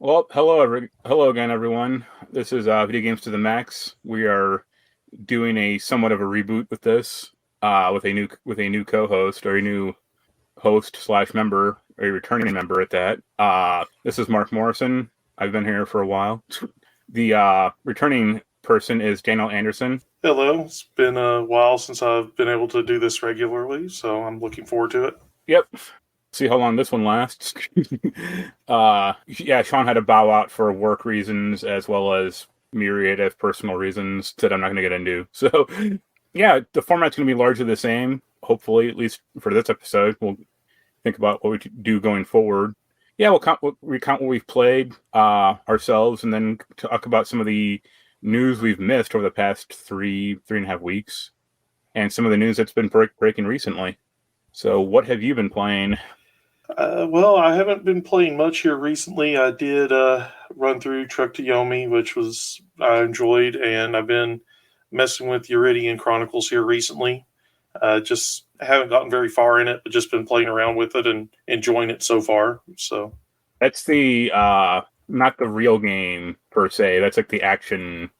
Well, hello again, everyone. This is Video Games to the Max. We are doing a somewhat of a reboot with this, with a new co-host or a new host slash member, a returning member at that. This is Marc Morrison. I've been here for a while. The returning person is Daniel Anderson. Hello. It's been a while since I've been able to do this regularly, so I'm looking forward to it. Yep. See how long this one lasts. Yeah, Sean had to bow out for work reasons as well as myriad of personal reasons that I'm not going to get into. So, yeah, the format's going to be largely the same. Hopefully, at least for this episode, we'll think about what we do going forward. Yeah, we'll recount what we've played ourselves, and then talk about some of the news we've missed over the past three and a half weeks, and some of the news that's been breaking recently. So, what have you been playing? Well, I haven't been playing much here recently. I did run through Truck to Yomi, which was I enjoyed, and I've been messing with Uridian Chronicles here recently. Just haven't gotten very far in it, but just been playing around with it and enjoying it so far. So That's the not the real game per se. That's like the action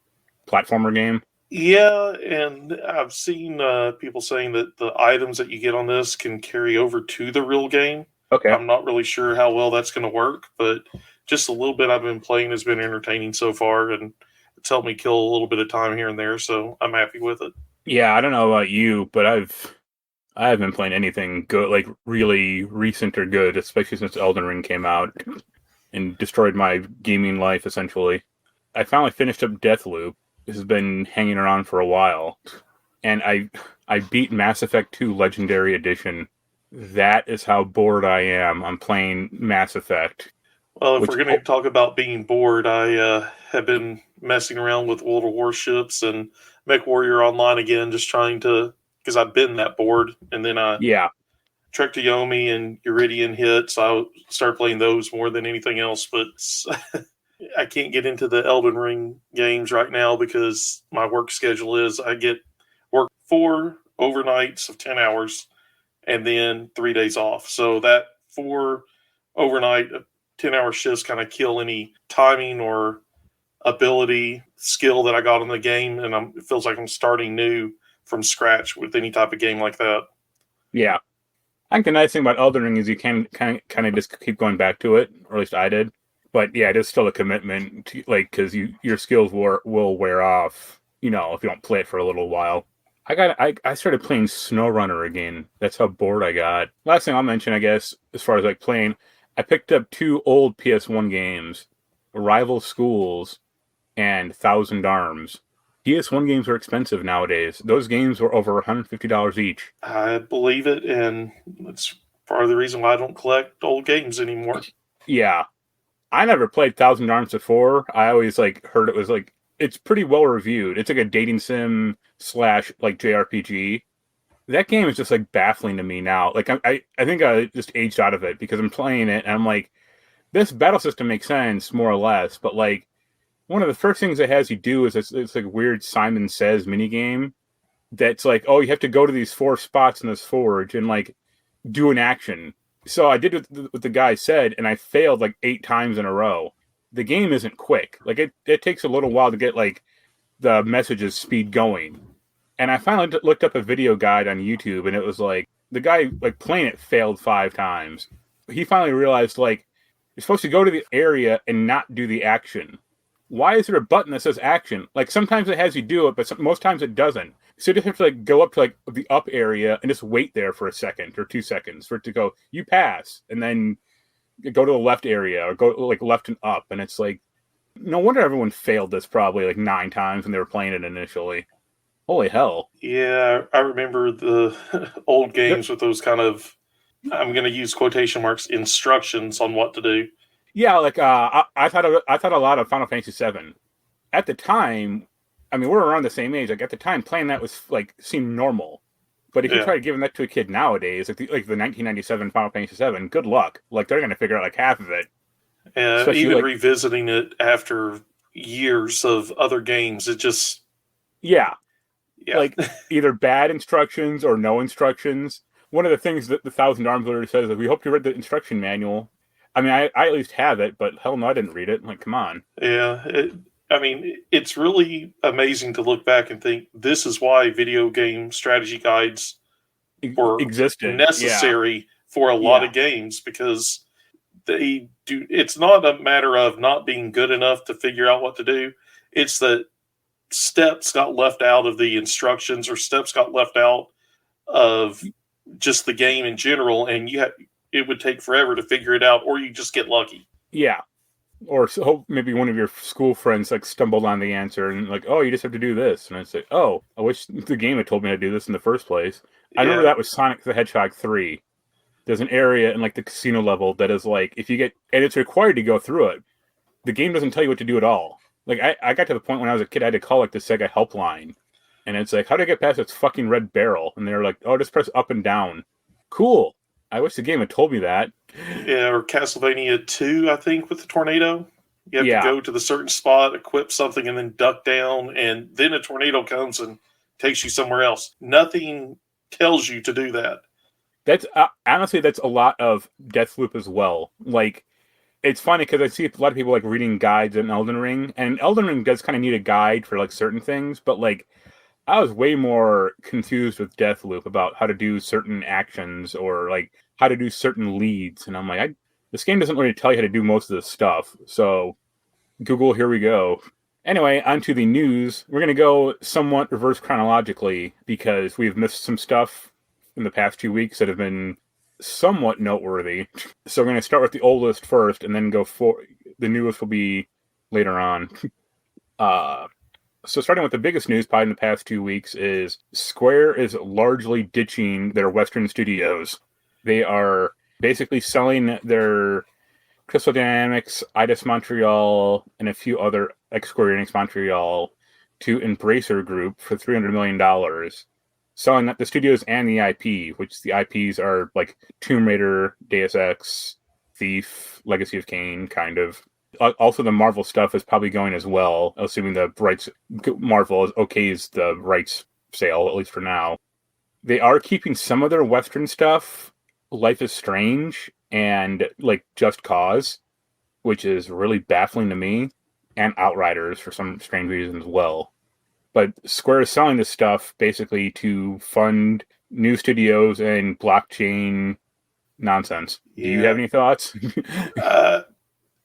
platformer game. yeah, and I've seen people saying that the items that you get on this can carry over to the real game. Okay. I'm not really sure how well that's going to work, but just a little bit I've been playing has been entertaining so far, and it's helped me kill a little bit of time here and there, so I'm happy with it. Yeah, I don't know about you, but I haven't been playing anything good, like really recent or good, especially since Elden Ring came out and destroyed my gaming life essentially. I finally finished up Deathloop. This has been hanging around for a while, and I beat Mass Effect 2 Legendary Edition. That is how bored I am. I'm playing Mass Effect, Well, if which we're going to talk about being bored, I have been messing around with World of Warships and Mech Warrior Online again, just trying to, because I've been that bored, and then I yeah, Trek to Yomi and Uridian hit, so I started playing those more than anything else. But I can't get into the Elden Ring games right now because my work schedule is I get work 4 overnights of 10 hours and then 3 days off. So that 4 overnight 10-hour shifts kind of kill any timing or ability skill that I got in the game. And it feels like I'm starting new from scratch with any type of game like that. yeah. I think the nice thing about Elden Ring is you can kind of just keep going back to it, or at least I did. But yeah, it is still a commitment, to, like because your skills will wear off, if you don't play it for a little while. I started playing SnowRunner again. That's how bored I got. Last thing I'll mention, I guess, as far as like playing, I picked up two old PS1 games, Rival Schools and Thousand Arms. PS1 games are expensive nowadays. Those games were over $150 each. I believe it, and it's part of the reason why I don't collect old games anymore. Yeah, I never played Thousand Arms before. I always like heard it was like it's pretty well reviewed. It's like a dating sim slash like JRPG. That game is just like baffling to me now. Like I think I just aged out of it because I'm playing it and I'm like, this battle system makes sense more or less, but like one of the first things it has you do is it's like a weird Simon Says mini game that's like, oh, you have to go to these four spots in this forge and like do an action. So I did what the guy said, and I failed like 8 times in a row. The game isn't quick. Like it takes a little while to get like the messages speed going. And I finally looked up a video guide on YouTube, and it was like the guy like playing it failed 5 times. He finally realized like you're supposed to go to the area and not do the action. Why is there a button that says action? Like sometimes it has you do it, but most times it doesn't. So you just have to like go up to like the up area and just wait there for a second or 2 seconds for it to go. You pass, and then go to the left area or go like left and up, and it's like no wonder everyone failed this probably like 9 times when they were playing it initially. Holy hell! Yeah, I remember the old There, games with those kind of, I'm going to use quotation marks, instructions on what to do. yeah, like I thought a lot of Final Fantasy VII at the time. I mean, we're around the same age. Like at the time, playing that was like seemed normal. But if you Yeah. try giving that to a kid nowadays, like the 1997 Final Fantasy VII, good luck. Like they're gonna figure out like half of it. Especially Even like revisiting it after years of other games, it just, yeah, yeah. like either bad instructions or no instructions. One of the things that the Thousand Arms literally says is, "We hope you read the instruction manual." I mean, I at least have it, but hell no, I didn't read it. Like, come on. Yeah, it's really amazing to look back and think this is why video game strategy guides were Existed. Yeah. necessary for a lot Yeah. of games, because they do. It's not a matter of not being good enough to figure out what to do. It's that steps got left out of the instructions, or steps got left out of just the game in general, and it would take forever to figure it out, or you just get lucky. Yeah. Or so maybe one of your school friends like stumbled on the answer and like, oh, you just have to do this. And I say, oh, I wish the game had told me to do this in the first place. I remember that was Sonic the Hedgehog 3. There's an area in like the casino level that is like, if you get, and it's required to go through it. The game doesn't tell you what to do at all. Like I got to the point when I was a kid, I had to call like the Sega helpline. And it's like, how do I get past this fucking red barrel? And they're like, oh, just press up and down. Cool. I wish the game had told me that. Yeah, or Castlevania 2, I think, with the tornado. You have to go to the certain spot, equip something, and then duck down, and then a tornado comes and takes you somewhere else. Nothing tells you to do that. That's honestly, that's a lot of Deathloop as well. Like, it's funny because I see a lot of people like reading guides in Elden Ring, and Elden Ring does kind of need a guide for like certain things, but like, I was way more confused with Deathloop about how to do certain actions or like how to do certain leads. And I'm like, this game doesn't really tell you how to do most of this stuff. So Google, here we go. Anyway, onto the news. We're going to go somewhat reverse chronologically because we've missed some stuff in the past 2 weeks that have been somewhat noteworthy. So we're going to start with the oldest first and then go for the newest will be later on. So starting with the biggest news probably in the past 2 weeks is Square is largely ditching their Western studios. They are basically selling their Crystal Dynamics, Eidos Montreal, and a few other Square-Enix Montreal to Embracer Group for $300 million, selling the studios and the IP, which the IPs are like Tomb Raider, Deus Ex, Thief, Legacy of Kain, kind of. Also, the Marvel stuff is probably going as well, assuming the rights Marvel okays the rights sale, at least for now. They are keeping some of their Western stuff, Life is Strange and like Just Cause, which is really baffling to me, and Outriders for some strange reason as well. But Square is selling this stuff basically to fund new studios and blockchain nonsense. Yeah. Do you have any thoughts?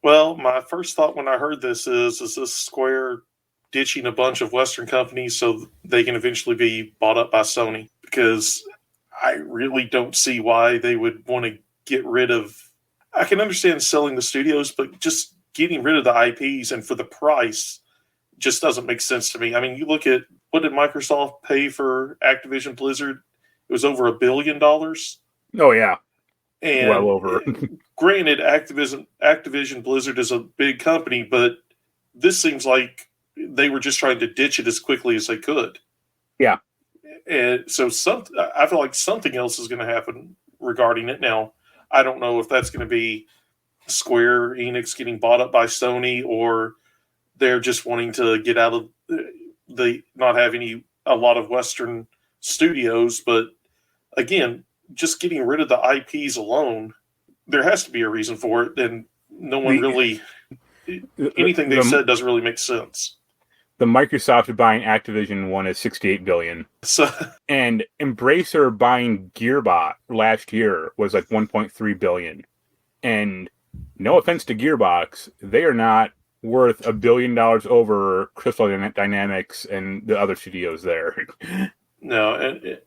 Well, my first thought when I heard this is this Square ditching a bunch of Western companies so they can eventually be bought up by Sony? Because I really don't see why they would want to get rid of... I can understand selling the studios, but just getting rid of the IPs and for the price just doesn't make sense to me. I mean, you look at, what did Microsoft pay for Activision Blizzard? It was over $1 billion. Oh, yeah. And well over. Granted, Activision Blizzard is a big company, but this seems like they were just trying to ditch it as quickly as they could. Yeah. And so I feel like something else is going to happen regarding it. Now, I don't know if that's going to be Square-Enix getting bought up by Sony, or they're just wanting to get out of not having a lot of Western studios. But again, just getting rid of the IPs alone, there has to be a reason for it. And no one really, anything they said doesn't really make sense. The Microsoft buying Activision one is $68 billion. And Embracer buying Gearbox last year was like $1.3 billion. And no offense to Gearbox, they are not worth $1 billion over Crystal Dynamics and the other studios there. No,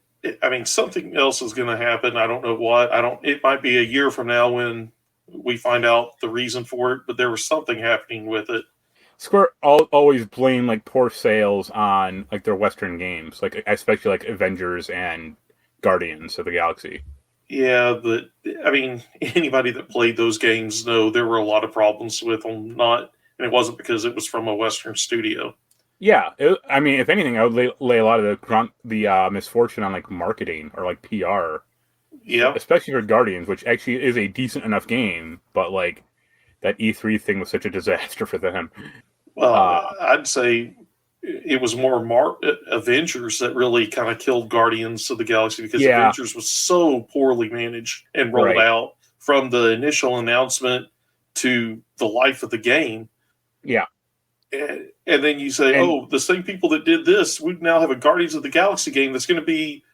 I mean, something else is going to happen. I don't know what. It might be a year from now when we find out the reason for it, but there was something happening with it. Square always blame like poor sales on like their Western games, like especially like Avengers and Guardians of the Galaxy. Yeah, but I mean, anybody that played those games know there were a lot of problems with them. And it wasn't because it was from a Western studio. Yeah, I mean, if anything, I would lay a lot of the misfortune on like marketing or like PR. Yeah, especially for Guardians, which actually is a decent enough game, but like that E3 thing was such a disaster for them. Well, I'd say it was more Avengers that really kind of killed Guardians of the Galaxy, because Avengers was so poorly managed and rolled out from the initial announcement to the life of the game. Yeah. And then you say, the same people that did this, we now have a Guardians of the Galaxy game that's going to be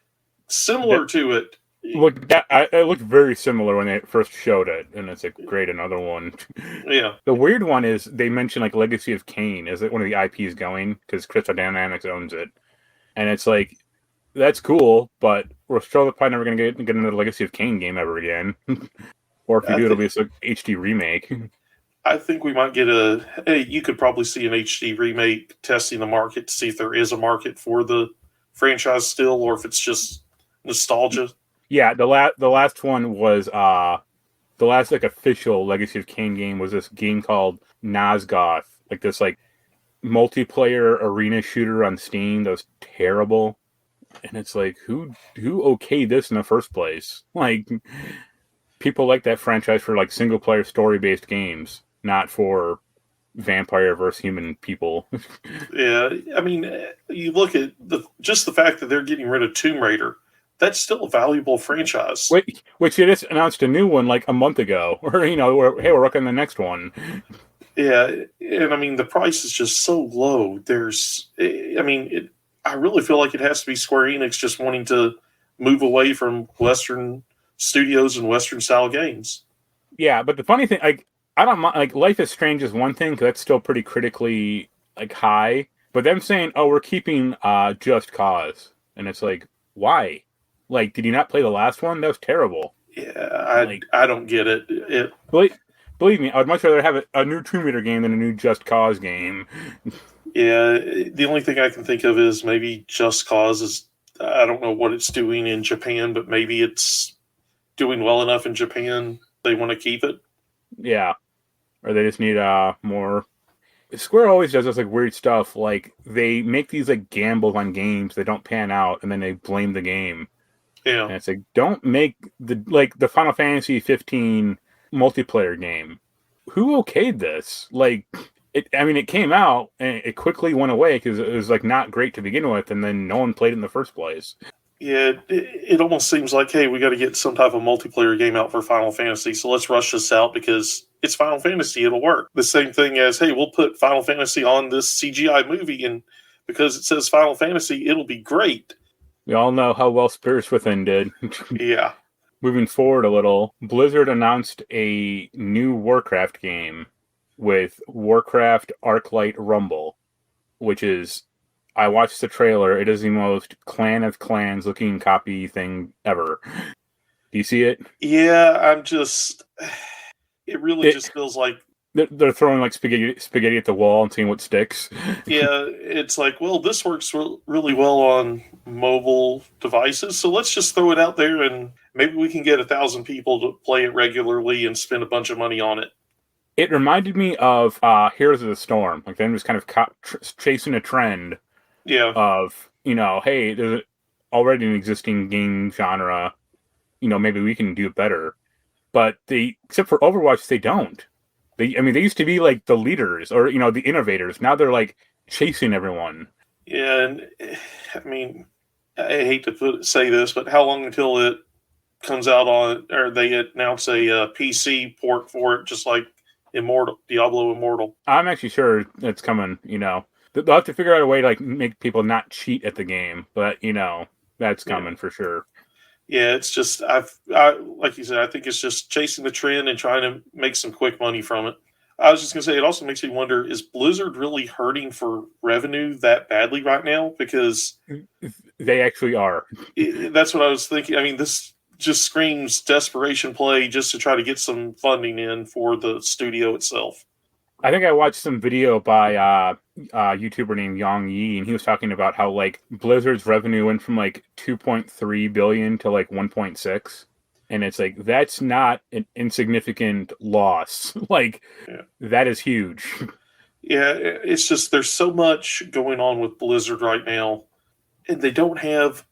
similar to it. It looked very similar when they first showed it, and it's like, great, another one. Yeah. The weird one is they mentioned like Legacy of Kain. Is it one of the IPs going? Because Crystal Dynamics owns it. And it's like, that's cool, but we're still probably never going to get another Legacy of Kain game ever again. Or if you do, it'll be an HD remake. I think we might get you could probably see an HD remake testing the market to see if there is a market for the franchise still, or if it's just nostalgia. Yeah, the last one was the last like official Legacy of Kain game was this game called Nosgoth, like this like multiplayer arena shooter on Steam that was terrible. And it's like, who okayed this in the first place? Like, people like that franchise for like single player story based games, not for vampire versus human people. Yeah, I mean, you look at just the fact that they're getting rid of Tomb Raider. That's still a valuable franchise. Which they just announced a new one like a month ago. Or, we're working on the next one. Yeah, and I mean, the price is just so low. I really feel like it has to be Square-Enix just wanting to move away from Western studios and Western style games. Yeah, but the funny thing, like, I don't mind, like, Life is Strange is one thing, because that's still pretty critically, like, high. But them saying, we're keeping Just Cause. And it's like, why? Like, did you not play the last one? That was terrible. Yeah, I don't get it. Believe me, I would much rather have a new Tomb Raider game than a new Just Cause game. Yeah, the only thing I can think of is maybe Just Cause is, I don't know what it's doing in Japan, but maybe it's doing well enough in Japan they want to keep it. Yeah. Or they just need more. Square always does this like weird stuff. Like, they make these like gambles on games that don't pan out, and then they blame the game. Yeah. And it's like, don't make the Final Fantasy 15 multiplayer game. Who okayed this? Like, it came out and it quickly went away because it was like not great to begin with, and then no one played it in the first place. Yeah, it almost seems like, hey, we got to get some type of multiplayer game out for Final Fantasy, so let's rush this out because it's Final Fantasy, it'll work. The same thing as, hey, we'll put Final Fantasy on this CGI movie, and because it says Final Fantasy, it'll be great. We all know how well Spirits Within did. Yeah. Moving forward a little, Blizzard announced a new Warcraft game with Warcraft Arclight Rumble, which is, I watched the trailer, it is the most Clan of Clans looking copy thing ever. Do you see it? Yeah, it really just feels like they're throwing like spaghetti at the wall and seeing what sticks. Yeah, it's like, well, this works really well on mobile devices, so let's just throw it out there and maybe we can get 1,000 people to play it regularly and spend a bunch of money on it. It reminded me of Heroes of the Storm. Like, them just kind of chasing a trend. Yeah. Of, hey, there's already an existing game genre. Maybe we can do it better. But except for Overwatch, they don't. They used to be like the leaders or, the innovators. Now they're like chasing everyone. Yeah, and I hate to say this, but how long until it comes out or they announce a PC port for it, just like Diablo Immortal? I'm actually sure it's coming, They'll have to figure out a way to like make people not cheat at the game, but that's coming for sure. Yeah, it's just like you said, I think it's just chasing the trend and trying to make some quick money from it. I was just gonna say, it also makes me wonder: is Blizzard really hurting for revenue that badly right now? Because they actually are. That's what I was thinking. This just screams desperation play just to try to get some funding in for the studio itself. I think I watched some video by a YouTuber named Yang Yi, and he was talking about how like Blizzard's revenue went from like 2.3 billion to like 1.6, and it's like, that's not an insignificant loss. Like, That is huge. Yeah, it's just there's so much going on with Blizzard right now, and they don't have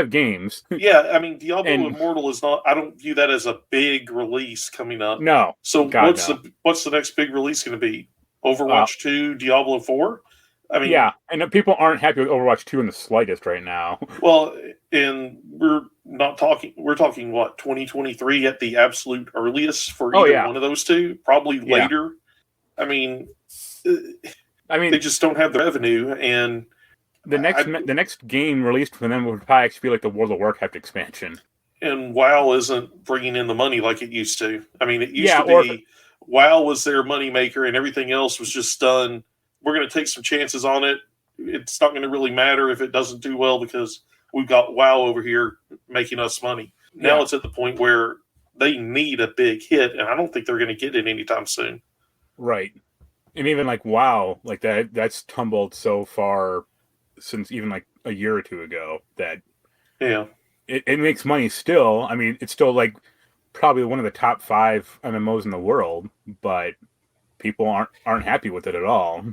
games. Yeah, Diablo Immortal is not. I don't view that as a big release coming up. No. So what's the next big release going to be? Overwatch 2, Diablo 4? I mean, Yeah, and people aren't happy with Overwatch 2 in the slightest right now. well, and we're talking what, 2023 at the absolute earliest for Oh either yeah, one of those two, probably yeah. later. I mean, uh, I they mean, just don't have the revenue, and the next game released for them would probably actually be like the World of Warcraft expansion. and WoW isn't bringing in the money like it used to. I mean, it used Yeah, to or be WoW was their moneymaker, and everything else was just done. We're going to take some chances on it. It's not going to really matter if it doesn't do well because we've got WoW over here making us money. Now yeah, it's at the point where they need a big hit, and I don't think they're going to get it anytime soon. right. And even like WoW, like that's tumbled so far since even like a year or two ago that Yeah. it makes money still. I mean, it's still like probably one of the top 5 MMOs in the world, but people aren't happy with it at all.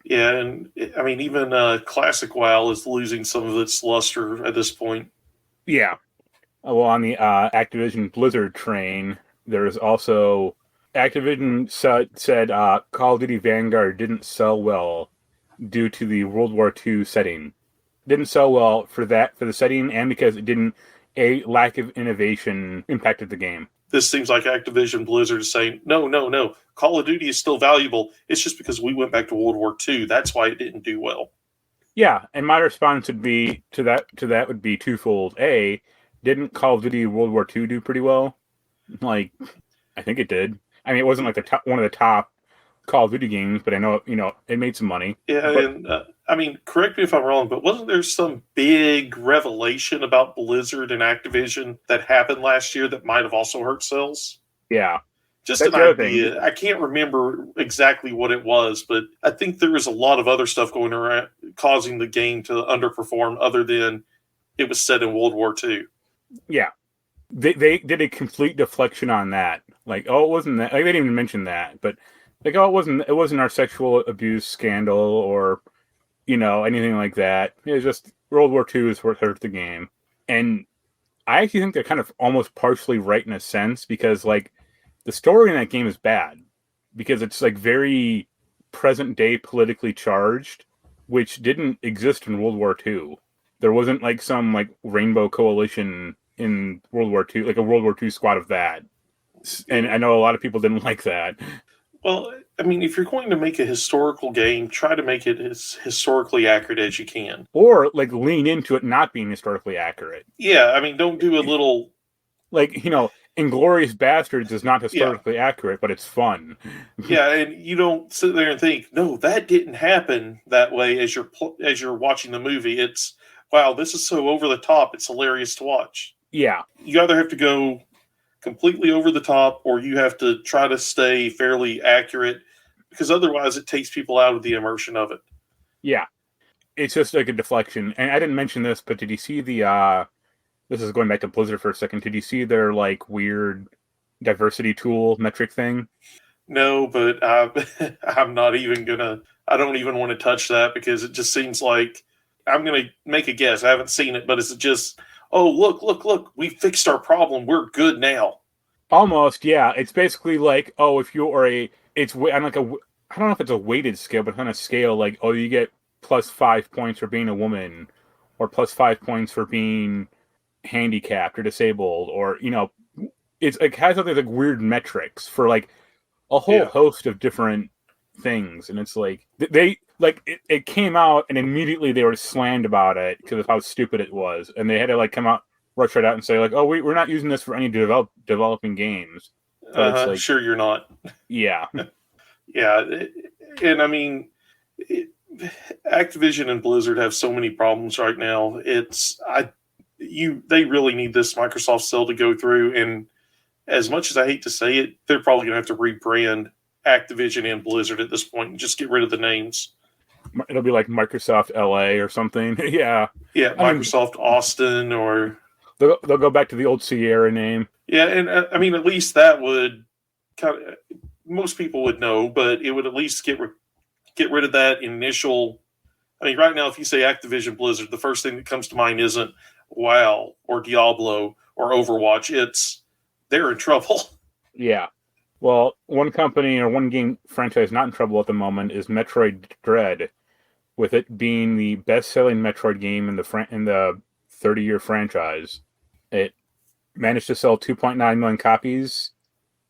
Yeah, and I mean, even classic WoW is losing some of its luster at this point. Yeah. Well, on the Activision Blizzard train, there's also Activision said Call of Duty Vanguard didn't sell well due to the World War II setting. Didn't sell well for the setting and because it didn't a lack of innovation impacted the game. This seems like Activision Blizzard is saying, no, no, no. Call of Duty is still valuable. It's just because we went back to World War II. That's why it didn't do well. Yeah, and my response would be to that would be twofold. A, didn't Call of Duty World War II do pretty well? Like, I think it did. I mean, it wasn't like one of the top Call of Duty games, but I know it made some money. Yeah, But and I mean, correct me if I'm wrong, but wasn't there some big revelation about Blizzard and Activision that happened last year that might have also hurt sales? yeah, Just that's an the other thing. idea. I can't remember exactly what it was, but I think there was a lot of other stuff going around causing the game to underperform other than it was set in World War II. Yeah, they did a complete deflection on that. Like, oh, it wasn't that. Like, they didn't even mention that, but like, oh, it wasn't our sexual abuse scandal or anything like that. It was just World War II is what hurt the game, and I actually think they're kind of almost partially right in a sense because like the story in that game is bad because it's like very present day politically charged, which didn't exist in World War II. There wasn't like some like rainbow coalition in World War II, like a World War II squad of that. And I know a lot of people didn't like that. Well, I mean, if you're going to make a historical game, try to make it as historically accurate as you can. Or like lean into it not being historically accurate. Yeah, I mean, don't do a little. Like, Inglorious Bastards is not Yeah, historically accurate, but it's fun. yeah, and you don't sit there and think, no, that didn't happen that way as you're watching the movie. It's wow, this is so over the top. It's hilarious to watch. Yeah. You either have to go completely over the top, or you have to try to stay fairly accurate, because otherwise it takes people out of the immersion of it. Yeah. It's just like a deflection. And I didn't mention this, but did you see this is going back to Blizzard for a second. Did you see their like weird diversity tool metric thing? No, but I'm not even gonna. I don't even want to touch that because it just seems like I'm gonna make a guess. I haven't seen it, but is it just, oh look, we fixed our problem. We're good now. Almost, yeah. It's basically like, oh, if you are it's on like I don't know if it's a weighted scale, but on a scale like, oh, you get +5 points for being a woman, or +5 points for being handicapped or disabled, or it's like has other like weird metrics for like a whole host of different things, and it's like they like it came out and immediately they were slammed about it because of how stupid it was, and they had to like come out rush right out and say like, oh, we're not using this for any developing games. But it's like, Sure, you're not. Yeah. Yeah, and I mean, Activision and Blizzard have so many problems right now. They really need this Microsoft sale to go through, and as much as I hate to say it, they're probably going to have to rebrand Activision and Blizzard at this point and just get rid of the names. It'll be like Microsoft LA or something. Yeah. Yeah, Microsoft Austin, or they'll go back to the old Sierra name. Yeah, and I mean, at least that would most people would know, but it would at least get rid of that initial. I mean, right now, if you say Activision Blizzard, the first thing that comes to mind isn't WoW or Diablo or Overwatch. It's they're in trouble. Yeah. Well, one company or one game franchise not in trouble at the moment is Metroid Dread, with it being the best-selling Metroid game in the 30-year franchise. It managed to sell 2.9 million copies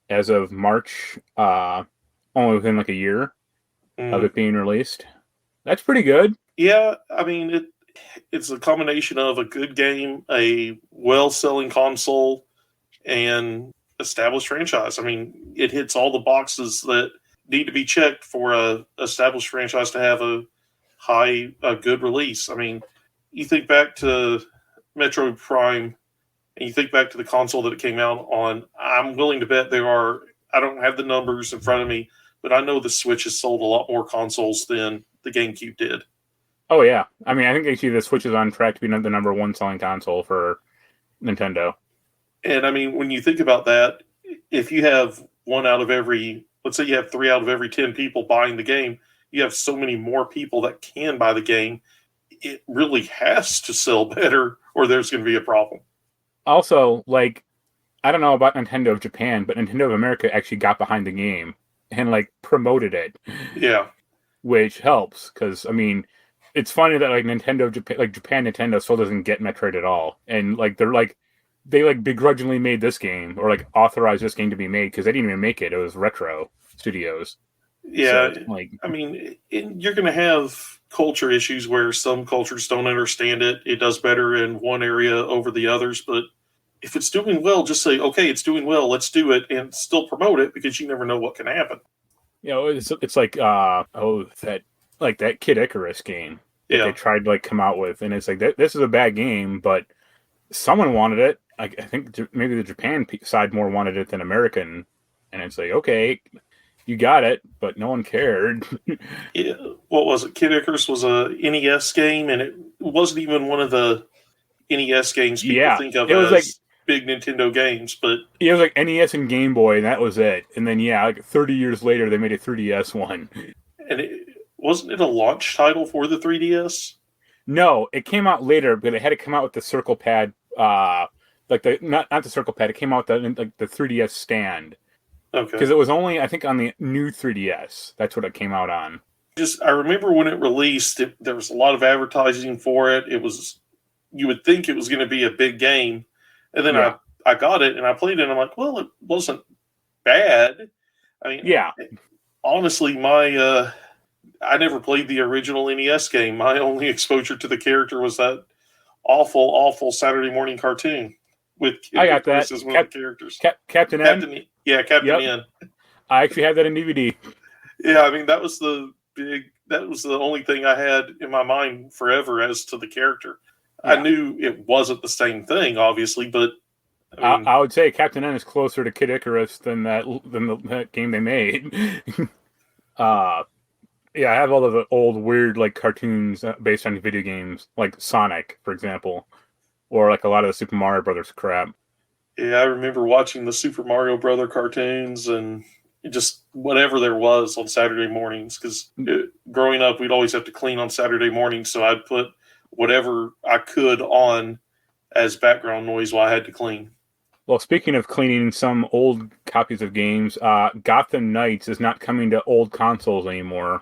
as of March, only within like a year of it being released. That's pretty good. Yeah, I mean, it's a combination of a good game, a well-selling console, and established franchise. I mean, it hits all the boxes that need to be checked for a established franchise to have a good release. I mean, you think back to Metroid Prime, and you think back to the console that it came out on. I'm willing to bet I don't have the numbers in front of me, but I know the Switch has sold a lot more consoles than the GameCube did. Oh yeah, I mean, I think actually the Switch is on track to be the number one selling console for Nintendo. And I mean, when you think about that, if you have let's say you have 3 out of every 10 people buying the game, you have so many more people that can buy the game. It really has to sell better, or there's going to be a problem. Also, like, I don't know about Nintendo of Japan, but Nintendo of America actually got behind the game and like promoted it. Yeah, which helps because I mean, it's funny that like Japan Nintendo still doesn't get Metroid at all, and like they begrudgingly made this game or like authorized this game to be made because they didn't even make it. It was Retro Studios. Yeah, so, like, I mean, you're going to have culture issues where some cultures don't understand it. It does better in one area over the others, but if it's doing well, just say, okay, it's doing well, let's do it, and still promote it because you never know what can happen. You know, it's like that Kid Icarus game that they tried to like come out with, and it's like this is a bad game, but someone wanted it. I think maybe the Japan side more wanted it than American, and it's like, okay, you got it, but no one cared. Yeah, what was it? Kid Icarus was a NES game, and it wasn't even one of the NES games people think of as like big Nintendo games. But it was like NES and Game Boy, and that was it. And then like 30 years later, they made a 3DS one. And wasn't it a launch title for the 3DS? No, it came out later, but it had to come out with the Circle Pad. Like not the Circle Pad. It came out with the 3DS stand. Okay. Because it was only, I think, on the new 3DS. That's what it came out on. I remember when it released, there was a lot of advertising for it. You would think it was going to be a big game. And then I got it and I played it and I'm like, well, it wasn't bad. I mean, honestly, I never played the original NES game. My only exposure to the character was that awful Saturday morning cartoon with I got that. As one of the characters. Captain N? Yeah, Captain N. I actually have that in DVD. Yeah, I mean, that was the only thing I had in my mind forever as to the character. Yeah. I knew it wasn't the same thing, obviously, but I mean, I would say Captain N is closer to Kid Icarus than that game they made. Yeah, I have all of the old weird like cartoons based on video games, like Sonic, for example, or like a lot of the Super Mario Brothers crap. Yeah, I remember watching the Super Mario Brother cartoons and just whatever there was on Saturday mornings. Because growing up, we'd always have to clean on Saturday mornings, so I'd put whatever I could on as background noise while I had to clean. Well, speaking of cleaning some old copies of games, Gotham Knights is not coming to old consoles anymore,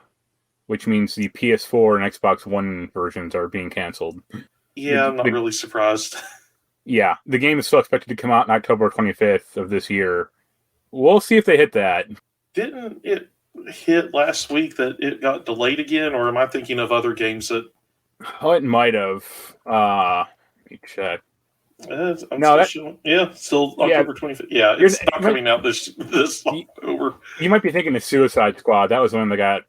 which means the PS4 and Xbox One versions are being canceled. Yeah, I'm not really surprised. Yeah, the game is still expected to come out on October 25th of this year. We'll see if they hit that. Didn't it hit last week that it got delayed again, or am I thinking of other games that... Oh, it might have. Let me check. Still October 25th. Yeah, it's not coming out this October. You might be thinking of Suicide Squad. That was the one that got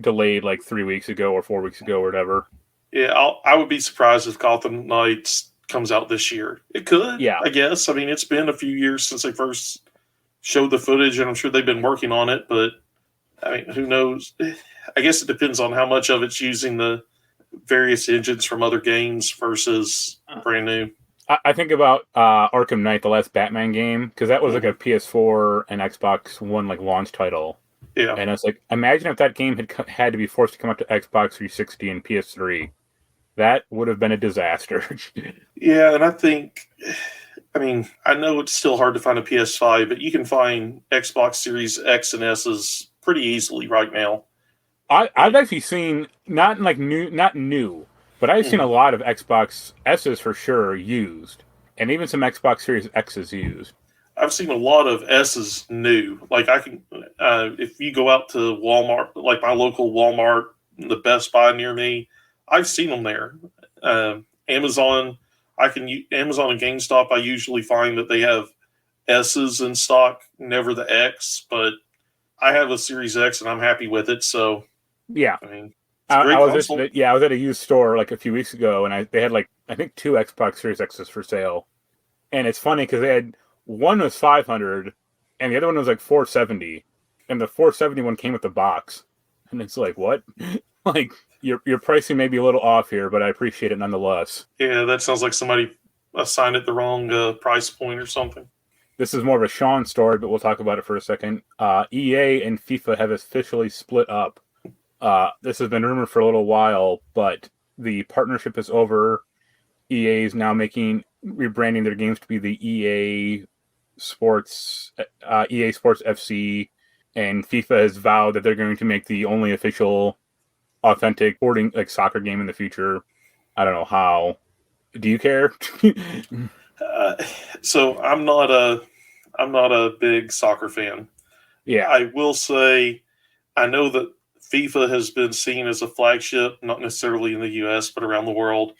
delayed like 3 weeks ago or 4 weeks ago or whatever. Yeah, I would be surprised if Gotham Knights comes out this year. It could, I guess. I mean, it's been a few years since they first showed the footage, and I'm sure they've been working on it, but I mean, who knows? I guess it depends on how much of it's using the various engines from other games versus brand new. I think about Arkham Knight, the last Batman game, because that was like a PS4 and Xbox One like launch title. Yeah. And it's like, imagine if that game had to be forced to come out to Xbox 360 and PS3. That would have been a disaster. Yeah, and I know it's still hard to find a PS5, but you can find Xbox Series X and S's pretty easily right now. I've actually seen not new, but I've seen a Mhm. lot of Xbox S's for sure used, and even some Xbox Series X's used. I've seen a lot of S's new. Like I can, if you go out to Walmart, like my local Walmart, the Best Buy near me, I've seen them there. Amazon, Amazon and GameStop. I usually find that they have S's in stock, never the X. But I have a Series X and I'm happy with it. So Yeah, I mean, it's a I great was just console. I was at a used store like a few weeks ago, and they had like I think two Xbox Series X's for sale, and it's funny because they had one was 500, and the other one was like 470, and the 470 one came with the box, and it's like what, like your pricing may be a little off here, but I appreciate it nonetheless. Yeah, that sounds like somebody assigned it the wrong price point or something. This is more of a Sean story, but we'll talk about it for a second. EA and FIFA have officially split up. This has been rumored for a little while, but the partnership is over. EA is now rebranding their games to be the EA Sports FC, and FIFA has vowed that they're going to make the only official, authentic sporting like soccer game in the future. I don't know how. Do you care? Uh, so I'm not a big soccer fan. Yeah, I will say I know that FIFA has been seen as a flagship, not necessarily in the U.S. but around the world.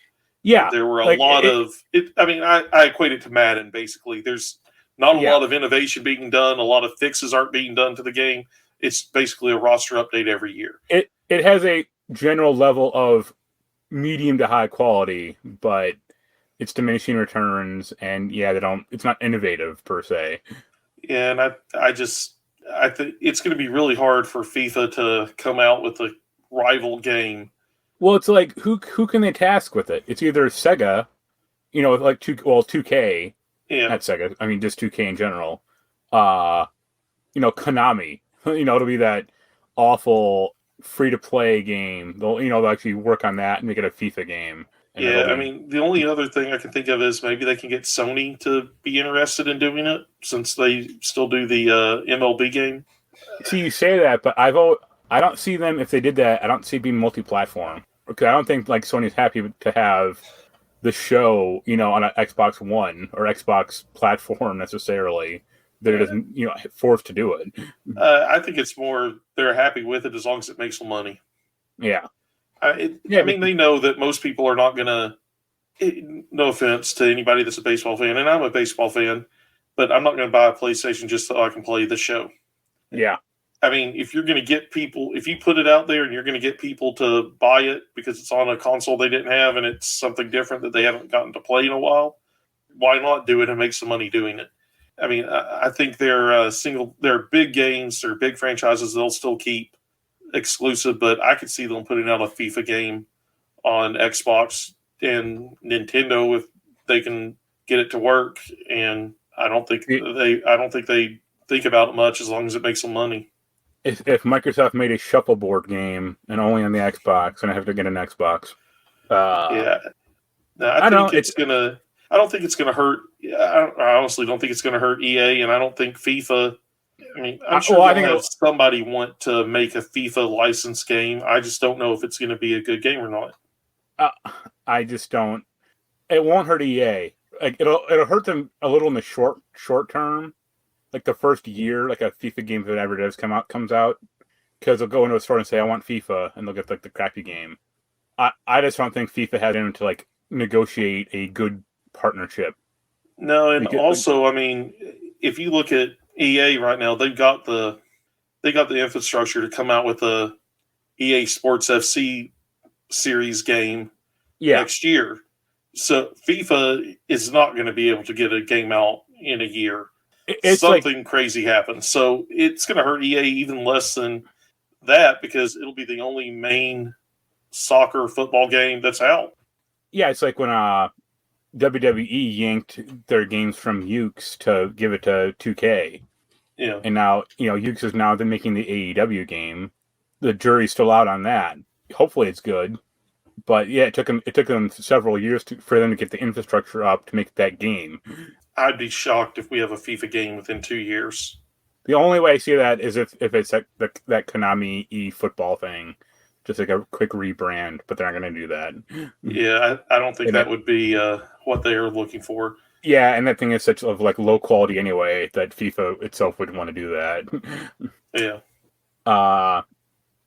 yeah. There were a Like lot of it. I mean, I equate it to Madden. Basically, there's not a yeah. lot of innovation being done. A lot of fixes aren't being done to the game. It's basically a roster update every year. It has a general level of medium to high quality, but it's diminishing returns, and yeah, they don't. It's not innovative per se. And I think it's going to be really hard for FIFA to come out with a rival game. Well, it's like who can they task with it? It's either Sega, like 2K, Yeah, not Sega. I mean just 2K in general. Uh, Konami. It'll be that awful free to play game. They'll actually work on that and make it a FIFA game, and that'll yeah. I be. mean, the only other thing I can think of is maybe they can get Sony to be interested in doing it since they still do the MLB game. See, you say that, but I don't see them if they did that. I don't see it being multi-platform because I don't think like Sony's happy to have the show, on an Xbox One or Xbox platform necessarily. That it isn't, forced to do it. I think it's more they're happy with it as long as it makes them money. Yeah, I yeah, mean, they know that most people are not going to. No offense to anybody that's a baseball fan, and I'm a baseball fan, but I'm not going to buy a PlayStation just so I can play the show. yeah, I mean, if you're going to get people, if you put it out there and you're going to get people to buy it because it's on a console they didn't have and it's something different that they haven't gotten to play in a while, why not do it and make some money doing it? I mean, I think they're big games, they're big franchises. They'll still keep exclusive, but I could see them putting out a FIFA game on Xbox and Nintendo if they can get it to work. And I don't think they think about it much as long as it makes them money. if Microsoft made a shuffleboard game and only on the Xbox, and I have to get an Xbox. Uh, Yeah, now, I don't know. I don't think it's gonna hurt. I honestly don't think it's gonna hurt EA, and I don't think FIFA. I mean, I'm sure Well, I they'll think have somebody want to make a FIFA licensed game. I just don't know if it's going to be a good game or not. I just don't. It won't hurt EA. Like it'll hurt them a little in the short term, like the first year, like a FIFA game that ever comes out, because they'll go into a store and say I want FIFA, and they'll get like the crappy game. I just don't think FIFA had in to like negotiate a good partnership. No, and Because, also, I mean, if you look at EA right now, they got the infrastructure to come out with a EA Sports FC series game yeah, next year. So FIFA is not going to be able to get a game out in a year. it's like Something crazy happens. So it's going to hurt EA even less than that because it'll be the only main soccer football game that's out. it's like when WWE yanked their games from Ukes to give it to 2K. Yeah. And now, Ukes is now making the AEW game. The jury's still out on that. Hopefully it's good. But yeah, it took them several years for them to get the infrastructure up to make that game. I'd be shocked if we have a FIFA game within 2 years. The only way I see that is if it's like that Konami eFootball thing, just like a quick rebrand, but they're not going to do that. Yeah, I don't think And that would be what they are looking for. yeah, and that thing is such of like low quality anyway that FIFA itself wouldn't want to do that. Yeah,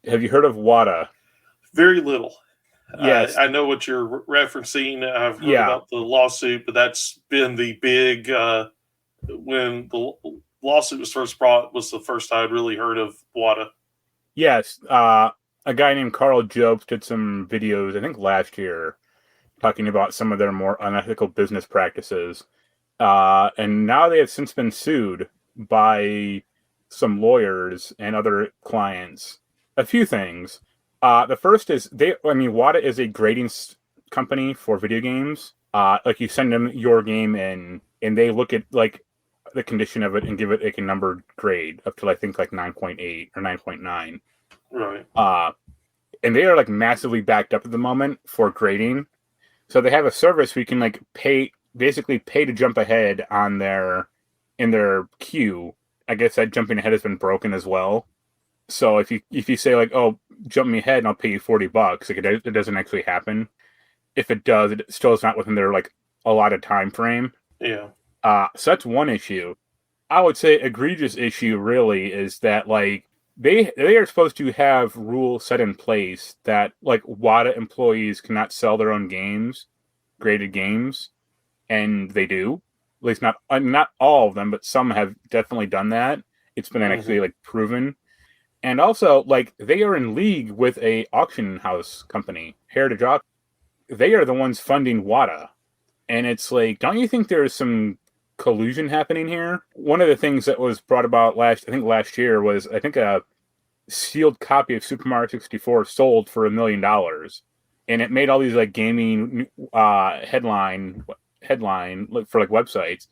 Have you heard of WATA? very little. Yes. I know what you're referencing. I've heard Yeah. about the lawsuit, but that's been the big when the lawsuit was first brought was the first I'd really heard of WATA. Yes. A guy named Carl Jobst did some videos, I think last year, talking about some of their more unethical business practices. And now they have since been sued by some lawyers and other clients. A few things. The first is WATA is a grading company for video games. Like you send them your game in, and they look at like the condition of it and give it like a numbered grade up to I think like 9.8 or 9.9. Right. And they are like massively backed up at the moment for grading. So they have a service where you can like basically pay to jump ahead in their queue. I guess that jumping ahead has been broken as well. So if you say like, oh, jump me ahead and I'll pay you $40, like it doesn't actually happen. If it does, it still is not within their like allotted time frame. Yeah. So that's one issue. I would say egregious issue really is that like they are supposed to have rules set in place that like WATA employees cannot sell their own games, graded games, and they do. At least not all of them, but some have definitely done that. It's been actually like proven. And also, like, they are in league with a auction house company, Heritage Auction. They are the ones funding WATA. And it's like, don't you think there's some collusion happening here? One of the things that was brought about last year was, I think, a sealed copy of Super Mario 64 sold for $1 million. And it made all these, like, gaming headline for, like, websites.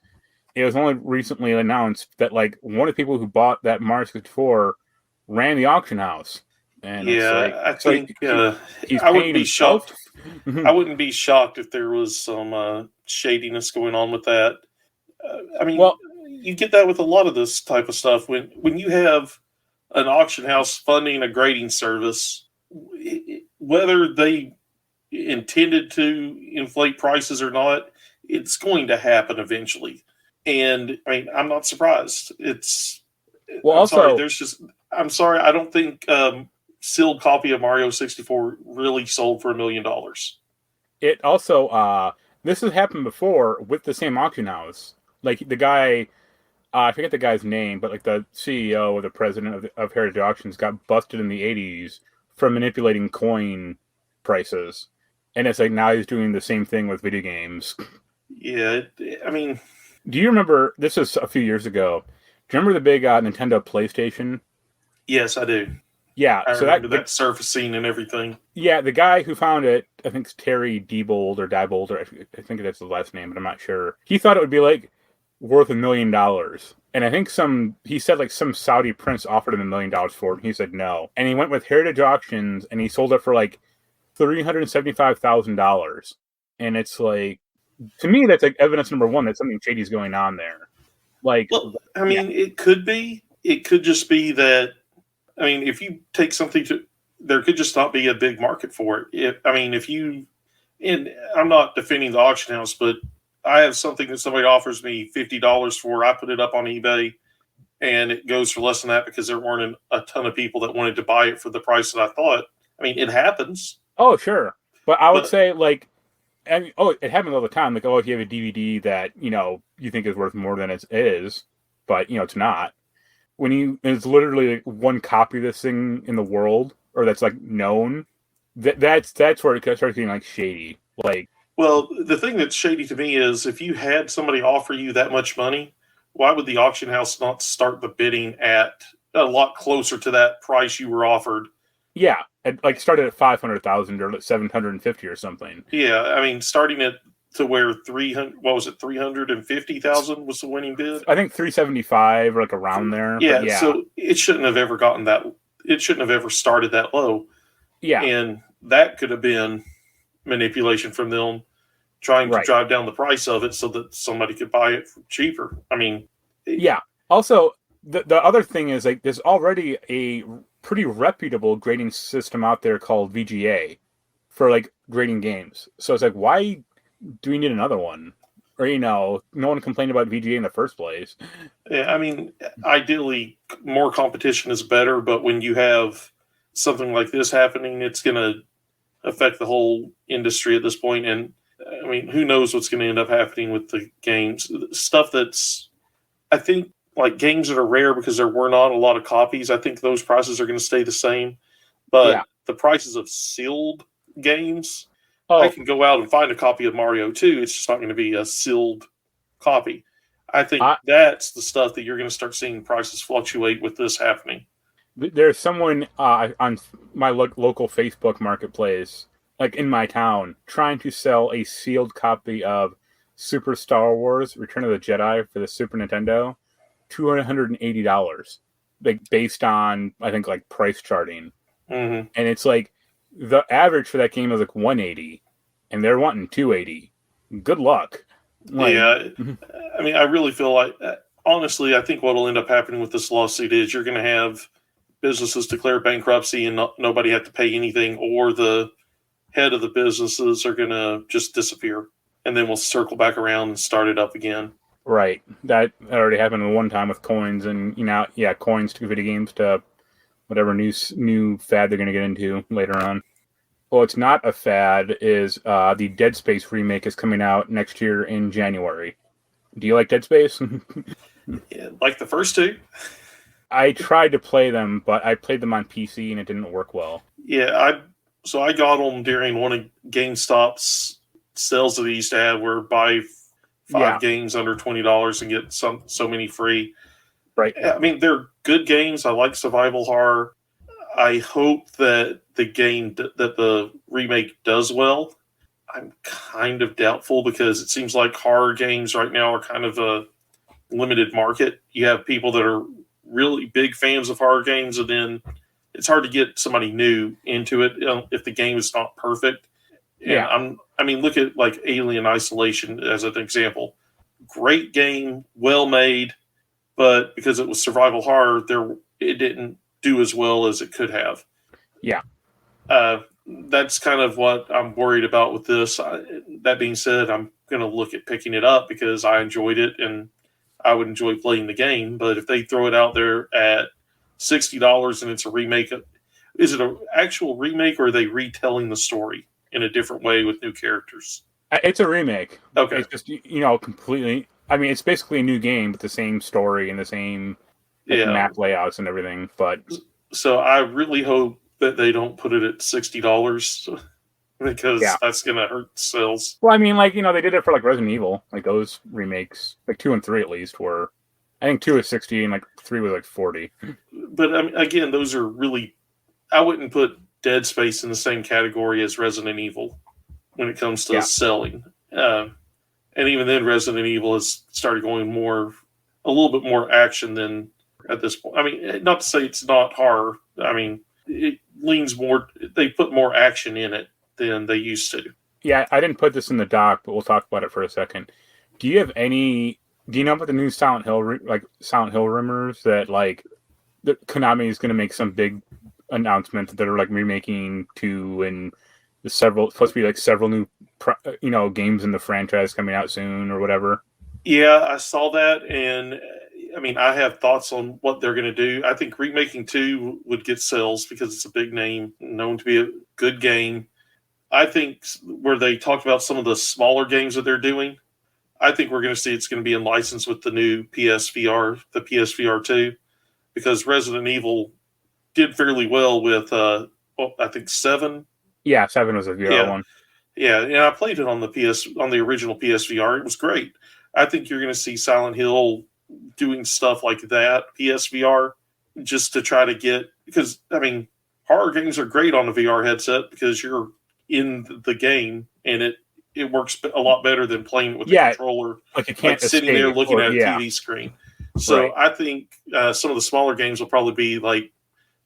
It was only recently announced that, like, one of the people who bought that Mario 64 ran the auction house. And yeah, I think he's I wouldn't be himself. shocked. I wouldn't be shocked if there was some shadiness going on with that. I mean, Well, you get that with a lot of this type of stuff. When you have an auction house funding a grading service, whether they intended to inflate prices or not, it's going to happen eventually. And I mean, I'm not surprised. I'm sorry. I don't think sealed copy of Mario 64 really sold for $1 million. It also, this has happened before with the same auction house. Like the guy, I forget the guy's name, but like the CEO or the president of Heritage Auctions got busted in the 80s for manipulating coin prices. And it's like now he's doing the same thing with video games. Yeah, I mean, do you remember, this was a few years ago, do you remember the big Nintendo PlayStation? Yes, I do. Yeah, I remember that surfacing and everything. Yeah, the guy who found it, I think it's Terry Diebold or Diebold, or I think that's the last name, but I'm not sure. He thought it would be like worth $1 million. And I think he said like some Saudi prince offered him $1 million for it, and he said no. And he went with Heritage Auctions and he sold it for like $375,000. And it's like, to me, that's like evidence number one that something shady is going on there. Like, well, I mean, It could be. It could just be that. I mean, if you take something there could just not be a big market for it. And I'm not defending the auction house, but I have something that somebody offers me $50 for. I put it up on eBay, and it goes for less than that because there weren't a ton of people that wanted to buy it for the price that I thought. I mean, it happens. Oh, sure. But I would say, like, it happens all the time. Like, if you have a DVD that, you think is worth more than it is, but, it's not. It's literally like one copy of this thing in the world, or that's, like, known, that's where it starts getting, like, shady. Like, well, the thing that's shady to me is if you had somebody offer you that much money, why would the auction house not start the bidding at a lot closer to that price you were offered? Yeah, it started at 500,000 or 750 or something. Yeah, I mean, starting at to where 350,000 was the winning bid. I think 375 or like around there. Yeah, so it shouldn't have ever gotten that. It shouldn't have ever started that low. Yeah, and that could have been manipulation from them trying to drive down the price of it so that somebody could buy it for cheaper. I mean, yeah. Also, the other thing is like there's already a pretty reputable grading system out there called VGA for like grading games. So it's like, why do we need another one? Or no one complained about VGA in the first place. Yeah, I mean, ideally, more competition is better, but when you have something like this happening, it's going to affect the whole industry at this point. And I mean, who knows what's going to end up happening with the games? Stuff that's, I think, like games that are rare because there were not a lot of copies, I think those prices are going to stay the same. Yeah. But the prices of sealed games, I Oh, can go out and find a copy of Mario 2. It's just not going to be a sealed copy. I think I, that's the stuff that you're going to start seeing prices fluctuate with this happening. there's someone on my local Facebook marketplace, like in my town, trying to sell a sealed copy of Super Star Wars: Return of the Jedi for the Super Nintendo, $280, like based on I think like price charting, Mm-hmm. and it's like the average for that game is like 180, and they're wanting 280. Good luck. Like, Yeah, I mean, I really feel like, honestly, I think what will end up happening with this lawsuit is you're going to have businesses declare bankruptcy and nobody have to pay anything, or the head of the businesses are going to just disappear, and then we'll circle back around and start it up again. right, that already happened one time with coins, and coins to video games to whatever new fad they're going to get into later on. Well, it's not a fad. Is the Dead Space remake is coming out next year in January. Do you like Dead Space? Yeah, like the first two. I tried to play them, but I played them on PC and it didn't work well. Yeah, I got them during one of GameStop's sales that he used to have, where buy five Yeah, games under $20 and get so many free. right. I mean, they're good games. I like survival horror. I hope that the remake does well. I'm kind of doubtful because it seems like horror games right now are kind of a limited market. You have people that are really big fans of horror games, and then it's hard to get somebody new into it if the game is not perfect. And Yeah, I mean, look at like Alien Isolation as an example. Great game, well made, but because it was survival horror, it didn't do as well as it could have. yeah, That's kind of what I'm worried about with this. That being said, I'm going to look at picking it up because I enjoyed it and I would enjoy playing the game. But if they throw it out there at $60 and it's a remake, is it an actual remake or are they retelling the story in a different way with new characters? it's a remake. Okay. It's just completely. I mean, it's basically a new game with the same story and the same Yeah. map layouts and everything. But So I really hope that they don't put it at $60 because yeah, that's going to hurt sales. well, I mean, like they did it for like Resident Evil, like those remakes, like 2 and 3 at least were. I think 2 is 60 and like 3 was like 40. But I mean, again, those are really. I wouldn't put Dead Space in the same category as Resident Evil when it comes to Yeah, selling. And even then, Resident Evil has started going a little bit more action than at this point. I mean, not to say it's not horror. I mean, it leans more. They put more action in it than they used to. yeah. I didn't put this in the doc, but we'll talk about it for a second. Do you have any? Do you know about the new Silent Hill Silent Hill rumors that like that Konami is going to make some big announcement that they're like remaking 2 and there's supposed to be like several new games in the franchise coming out soon or whatever. Yeah, I saw that, and I mean, I have thoughts on what they're going to do. I think remaking 2 would get sales because it's a big name, known to be a good game. I think where they talked about some of the smaller games that they're doing, I think we're going to see it's going to be in license with the new PSVR, the PSVR 2, because Resident Evil did fairly well with, I think 7. Yeah, 7 was a VR Yeah, one. yeah, and I played it on the original PSVR. It was great. I think you're going to see Silent Hill doing stuff like that PSVR just to try to get, because I mean, horror games are great on a VR headset because you're in the game and it works a lot better than playing it with a Yeah, controller, like you like can't sitting there escape. looking Or at a yeah, TV screen. So right. I think some of the smaller games will probably be like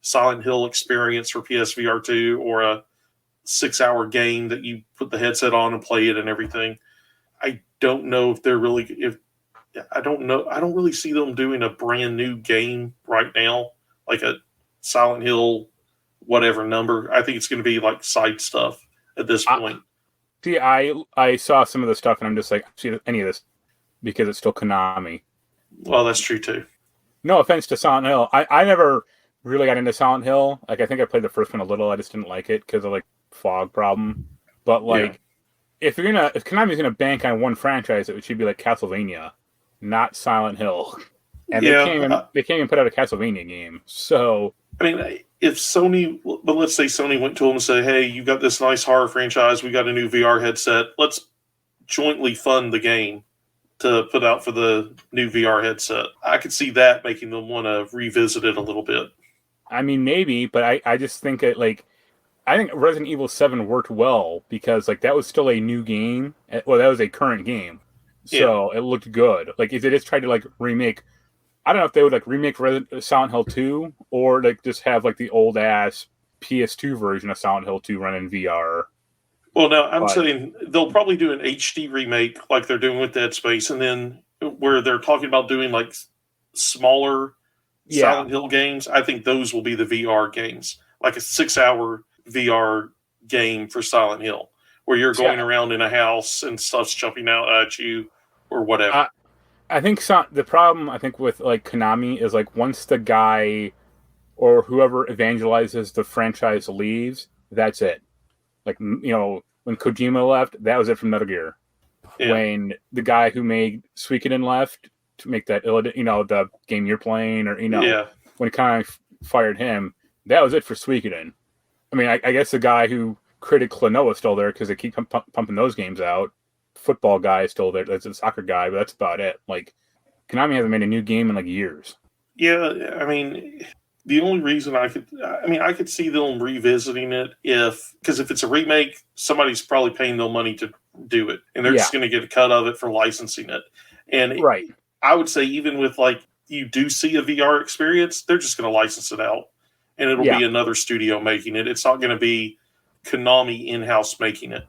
Silent Hill experience for PSVR 2 or a 6-hour game that you put the headset on and play it and everything. I don't know if they're really if I don't know. I don't really see them doing a brand new game right now, like a Silent Hill, whatever number. I think it's going to be like side stuff at this point. See, I saw some of the stuff and I'm just like, see any of this because it's still Konami. Well, that's true too. No offense to Silent Hill. I never really got into Silent Hill. Like, I think I played the first one a little. I just didn't like it because of, like, fog problem. But, like, if Konami's gonna bank on one franchise, it should be, like, Castlevania, not Silent Hill. And they can't even put out a Castlevania game. So, I mean, if Sony, but let's say Sony went to them and said, hey, you got this nice horror franchise. We got a new VR headset. Let's jointly fund the game to put out for the new VR headset. I could see that making them want to revisit it a little bit. I mean, maybe, but I just think that, like, I think Resident Evil 7 worked well because, like, that was still a new game. Well, that was a current game. So it looked good. Like, if they just tried to, like, remake, I don't know if they would, like, remake Silent Hill 2 or, like, just have, like, the old-ass PS2 version of Silent Hill 2 run in VR. Well, now, I'm saying they'll probably do an HD remake like they're doing with Dead Space, and then where they're talking about doing, like, smaller Silent Hill games, I think those will be the VR games. Like a 6-hour VR game for Silent Hill, where you're going around in a house and stuff's jumping out at you or whatever. I think the problem, I think, with, like, Konami is, like, once the guy or whoever evangelizes the franchise leaves, that's it. Like, you know, when Kojima left, that was it from Metal Gear. Yeah. When the guy who made Suikoden left to make that, you know, the game you're playing, or, you know, when Konami fired him, that was it for Suikoden. I mean, I guess the guy who created Klonoa is still there because they keep pumping those games out. Football guy is still there. That's a soccer guy, but that's about it. Like, Konami hasn't made a new game in, like, years. Yeah, I mean, the only reason I could see them revisiting it because if it's a remake, somebody's probably paying them money to do it, and they're just going to get a cut of it for licensing it. And I would say even with, like, you do see a VR experience, they're just going to license it out, and it'll be another studio making it. It's not going to be Konami in-house making it.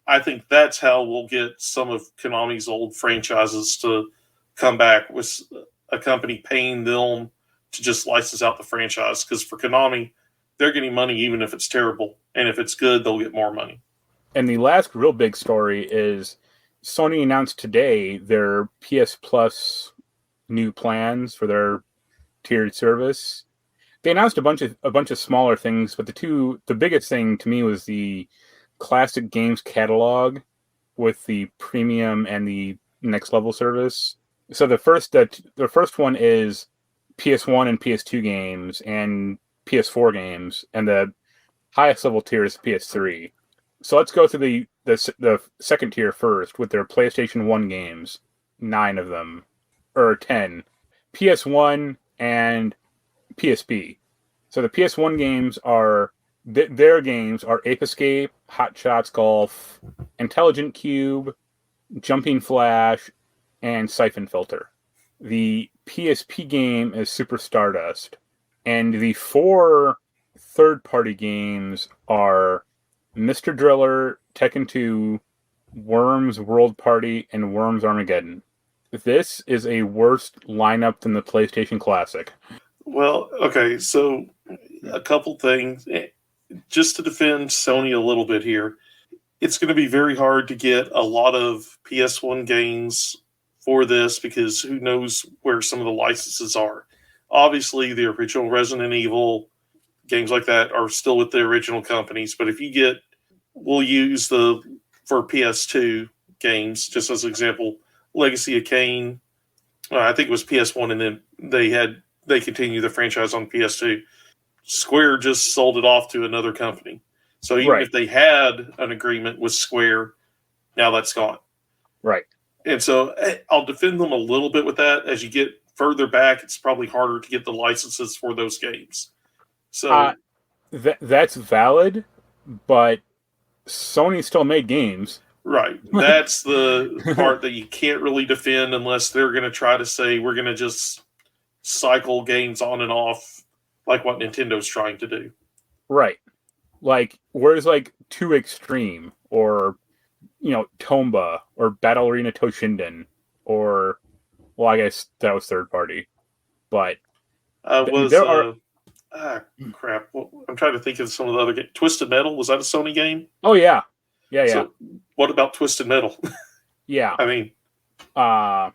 I think that's how we'll get some of Konami's old franchises to come back, with a company paying them to just license out the franchise. Because for Konami, they're getting money even if it's terrible. And if it's good, they'll get more money. And the last real big story is Sony announced today their PS Plus new plans for their tiered service. They announced a bunch of smaller things, but the biggest thing to me was the classic games catalog with the premium and the next level service. So the first one is PS1 and PS2 games and PS4 games, and the highest level tier is PS3. So let's go through the second tier first with their PlayStation 1 games, 9 of them, or 10, PS1 and PSP. So the PS1 games are their games are Ape Escape, Hot Shots Golf, Intelligent Cube, Jumping Flash, and Siphon Filter. The PSP game is Super Stardust. And the 4 third-party games are Mr. Driller, Tekken 2, Worms World Party, and Worms Armageddon. This is a worse lineup than the PlayStation Classic. Well, okay, so a couple things. Just to defend Sony a little bit here, it's going to be very hard to get a lot of PS1 games for this because who knows where some of the licenses are. Obviously, the original Resident Evil, games like that are still with the original companies, but if you get, we'll use for PS2 games, just as an example, Legacy of Kain, I think it was PS1, and then they continue the franchise on PS2. Square just sold it off to another company. So even if they had an agreement with Square, now that's gone. Right. And so I'll defend them a little bit with that. As you get further back, it's probably harder to get the licenses for those games. So that's valid, but Sony still made games. Right. That's the part that you can't really defend unless they're going to try to say we're going to just cycle games on and off like what Nintendo's trying to do. Right. Like, where's, like, 2 Extreme, or, you know, Tomba, or Battle Arena Toshinden, or, Well, I guess that was third party, but Was there are. crap. Well, I'm trying to think of some of the other games. Twisted Metal, was that a Sony game? Oh yeah, yeah. So what about Twisted Metal? Yeah. I mean, yeah.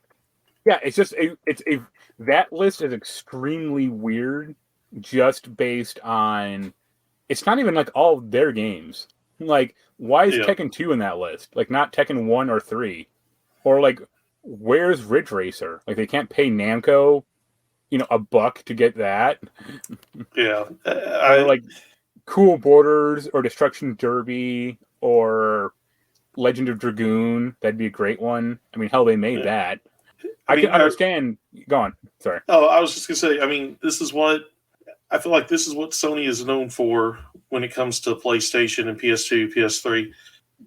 It's just it's a that list is extremely weird, just based on. It's not even like all of their games. Like, why is Tekken 2 in that list? Like, not Tekken 1 or 3, or like, where's Ridge Racer? Like, they can't pay Namco, $1 to get that. Yeah, or like Cool Borders or Destruction Derby or Legend of Dragoon. That'd be a great one. I mean, hell, they made that. I can understand. Go on. Sorry. Oh, I was just gonna say. I mean, this is what I feel like. This is what Sony is known for when it comes to PlayStation and PS2, PS3.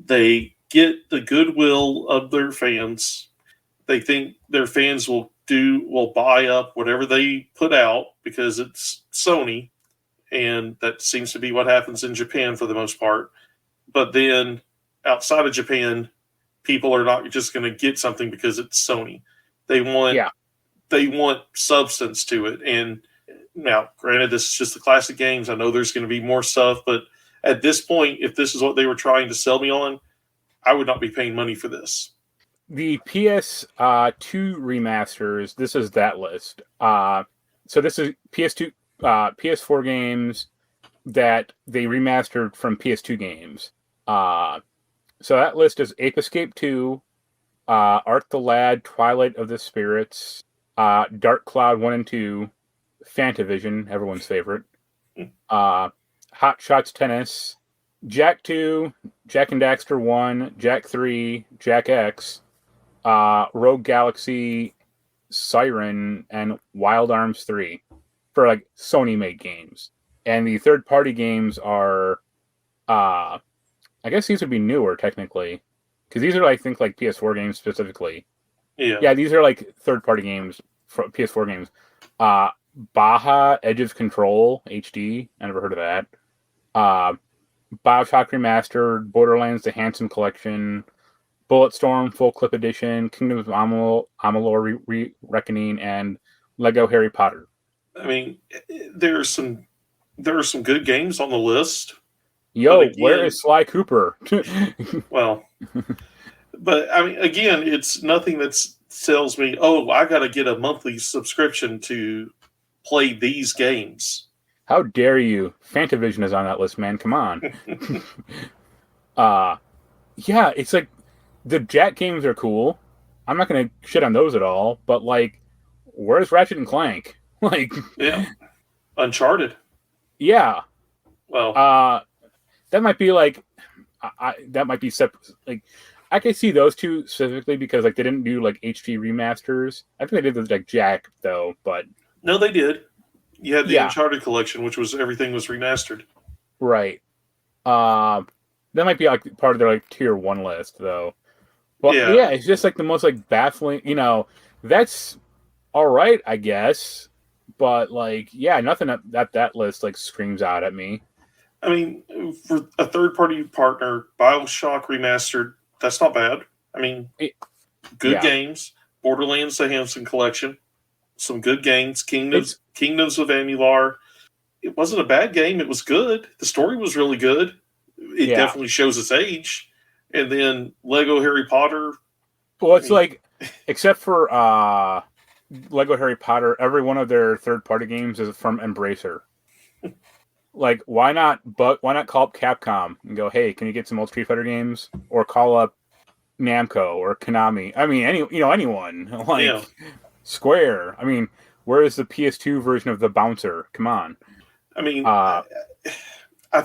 They get the goodwill of their fans. They think their fans will buy up whatever they put out because it's Sony, and that seems to be what happens in Japan for the most part. But then outside of Japan, people are not just going to get something because it's Sony. They want substance to it. And now, granted, this is just the classic games. I know there's going to be more stuff, but at this point, if this is what they were trying to sell me on, I would not be paying money for this. The PS2 remasters, this is that list. So this is PS2, PS4 games that they remastered from PS2 games. So that list is Ape Escape 2, Art the Lad, Twilight of the Spirits, Dark Cloud 1 and 2, Fantavision, everyone's favorite, Hot Shots Tennis, Jak 2, Jak and Daxter 1, Jak 3, Jak X, Rogue Galaxy, Siren, and Wild Arms 3 for like Sony-made games. And the third-party games are, I guess these would be newer technically, because these are I think like PS4 games specifically. Yeah, these are like third-party games for PS4 games. Baja Edge of Control HD. I never heard of that. BioShock Remastered, Borderlands: The Handsome Collection, Bulletstorm Full Clip Edition, Kingdom of Amalur Reckoning, and Lego Harry Potter. I mean, there are some good games on the list. Yo, again, where is Sly Cooper? Well, but I mean, again, it's nothing that tells me, oh, I got to get a monthly subscription to play these games. How dare you? Fantavision is on that list, man. Come on. Yeah, it's like the Jak games are cool. I'm not going to shit on those at all, but like, where's Ratchet and Clank? Like, yeah, Uncharted. Yeah. Well, that might be like, that might be separate. Like, I can see those two specifically because like they didn't do like HD remasters. I think they did with like Jak though, but no, they did. You had the Uncharted collection, which was everything was remastered. Right. That might be like part of their like tier 1 list though. But yeah, it's just like the most like baffling. That's all right, I guess. But like, yeah, nothing that list like screams out at me. I mean, for a third-party partner, BioShock Remastered, that's not bad. I mean, good games. Borderlands: The Handsome Collection, some good games. Kingdoms of Amalur. It wasn't a bad game. It was good. The story was really good. It definitely shows its age. And then Lego Harry Potter. Well, it's like, except for Lego Harry Potter, every one of their third-party games is from Embracer. Like, why not call up Capcom and go, hey, can you get some old Street Fighter games? Or call up Namco or Konami. I mean, anyone. Like, Square. I mean, where is the PS2 version of the Bouncer? Come on. I mean, I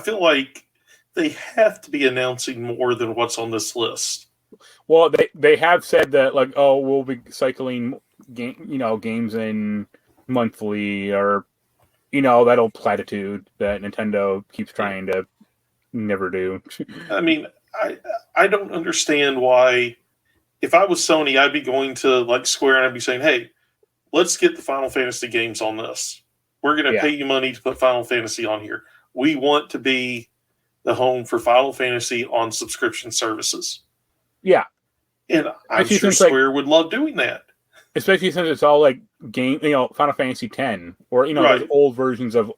feel like they have to be announcing more than what's on this list. Well, they have said that, like, oh, we'll be cycling games in monthly, or that old platitude that Nintendo keeps trying to never do. I mean, I don't understand why. If I was Sony, I'd be going to like Square and I'd be saying, hey, let's get the Final Fantasy games on this. We're going to pay you money to put Final Fantasy on here. We want to be the home for Final Fantasy on subscription services. Yeah. And I'm sure Square would love doing that. especially since it's all like Final Fantasy X, or those Right, old versions of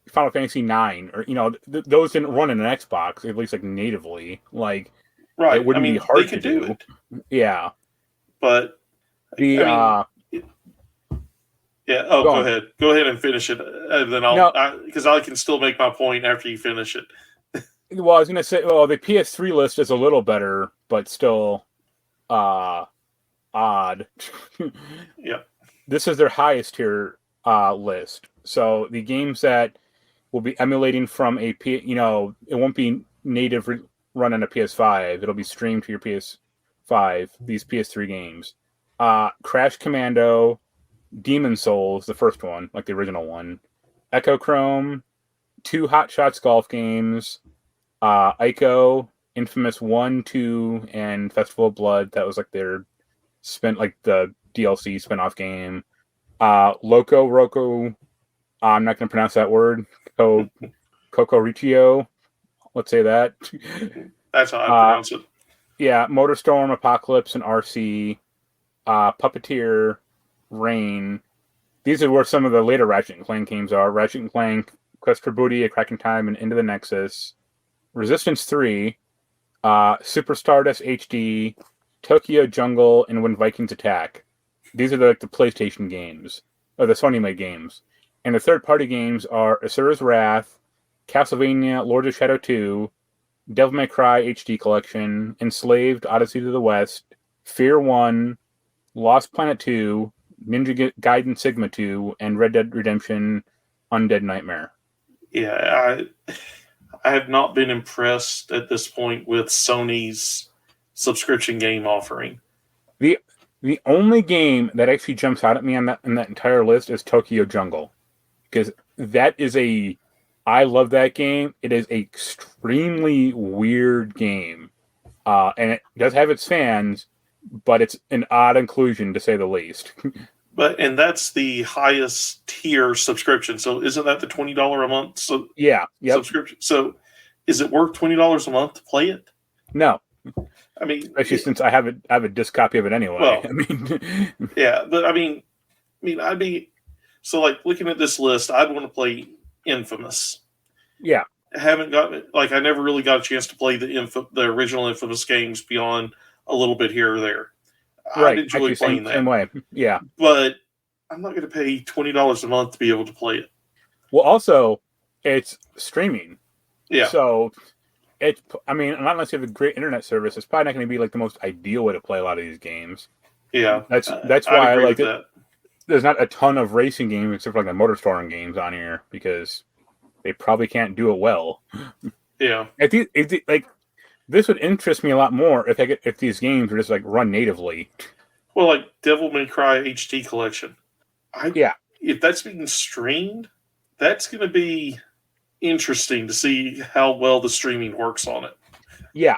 Final Fantasy IX, or those didn't run in an Xbox, at least like natively. Like it right. I wouldn't be mean, they hard to could do do. it, Yeah. but The I mean, yeah. Oh, go on. go ahead and finish it, and then No, because I can still make my point after you finish it. well, I was gonna say, well, the PS3 list is a little better, but still, uh, odd. Yeah, This is their highest tier list. So the games that will be emulating from it won't be native run on a PS5. It'll be streamed to your PS5. These PS3 games, Crash Commando, Demon Souls, the first one, like the original one, Echo Chrome, 2 Hot Shots golf games, Ico, Infamous 1, 2, and Festival of Blood. That was like their the DLC spin-off game. Loco Roco, I'm not going to pronounce that word. Coco Riccio, let's say that. that's how I pronounce it. Yeah, Motorstorm, Apocalypse, and RC, Puppeteer, Rain. These are where some of the later Ratchet and Clank games are. Ratchet and Clank, Quest for Booty, A Cracking Time, and Into the Nexus. Resistance 3, Super Stardust HD, Tokyo Jungle, and When Vikings Attack. These are the PlayStation games, or the Sony-made games. And the third-party games are Asura's Wrath, Castlevania, Lords of Shadow 2, Devil May Cry HD Collection, Enslaved, Odyssey to the West, Fear 1, Lost Planet 2, Ninja Gaiden Sigma 2, and Red Dead Redemption Undead Nightmare. Yeah, I have not been impressed at this point with Sony's subscription game offering. The only game that actually jumps out at me on that entire list is Tokyo Jungle, because that is I love that game. It is an extremely weird game, and it does have its fans, but it's an odd inclusion to say the least. And that's the highest tier subscription. So isn't that the $20 a month Yeah, yep. subscription? So is it worth $20 a month to play it? No. I mean, especially since I have a disc copy of it anyway. Well, I mean, yeah, but I mean, I'd be so like looking at this list. I'd want to play Infamous. Yeah, I haven't got I never really got a chance to play the original Infamous games beyond a little bit here or there. right. I'd enjoy playing that. Same way. Yeah, but I'm not going to pay $20 a month to be able to play it. Well, also, it's streaming. Yeah. So unless you have a great internet service, it's probably not going to be like the most ideal way to play a lot of these games. Yeah. That's why I like it. That. There's not a ton of racing games except for like the Motorstorm games on here because they probably can't do it well. Yeah. This would interest me a lot more if these games were just like run natively. Well, like Devil May Cry HD Collection. If that's being streamed, that's going to be interesting to see how well the streaming works on it. Yeah.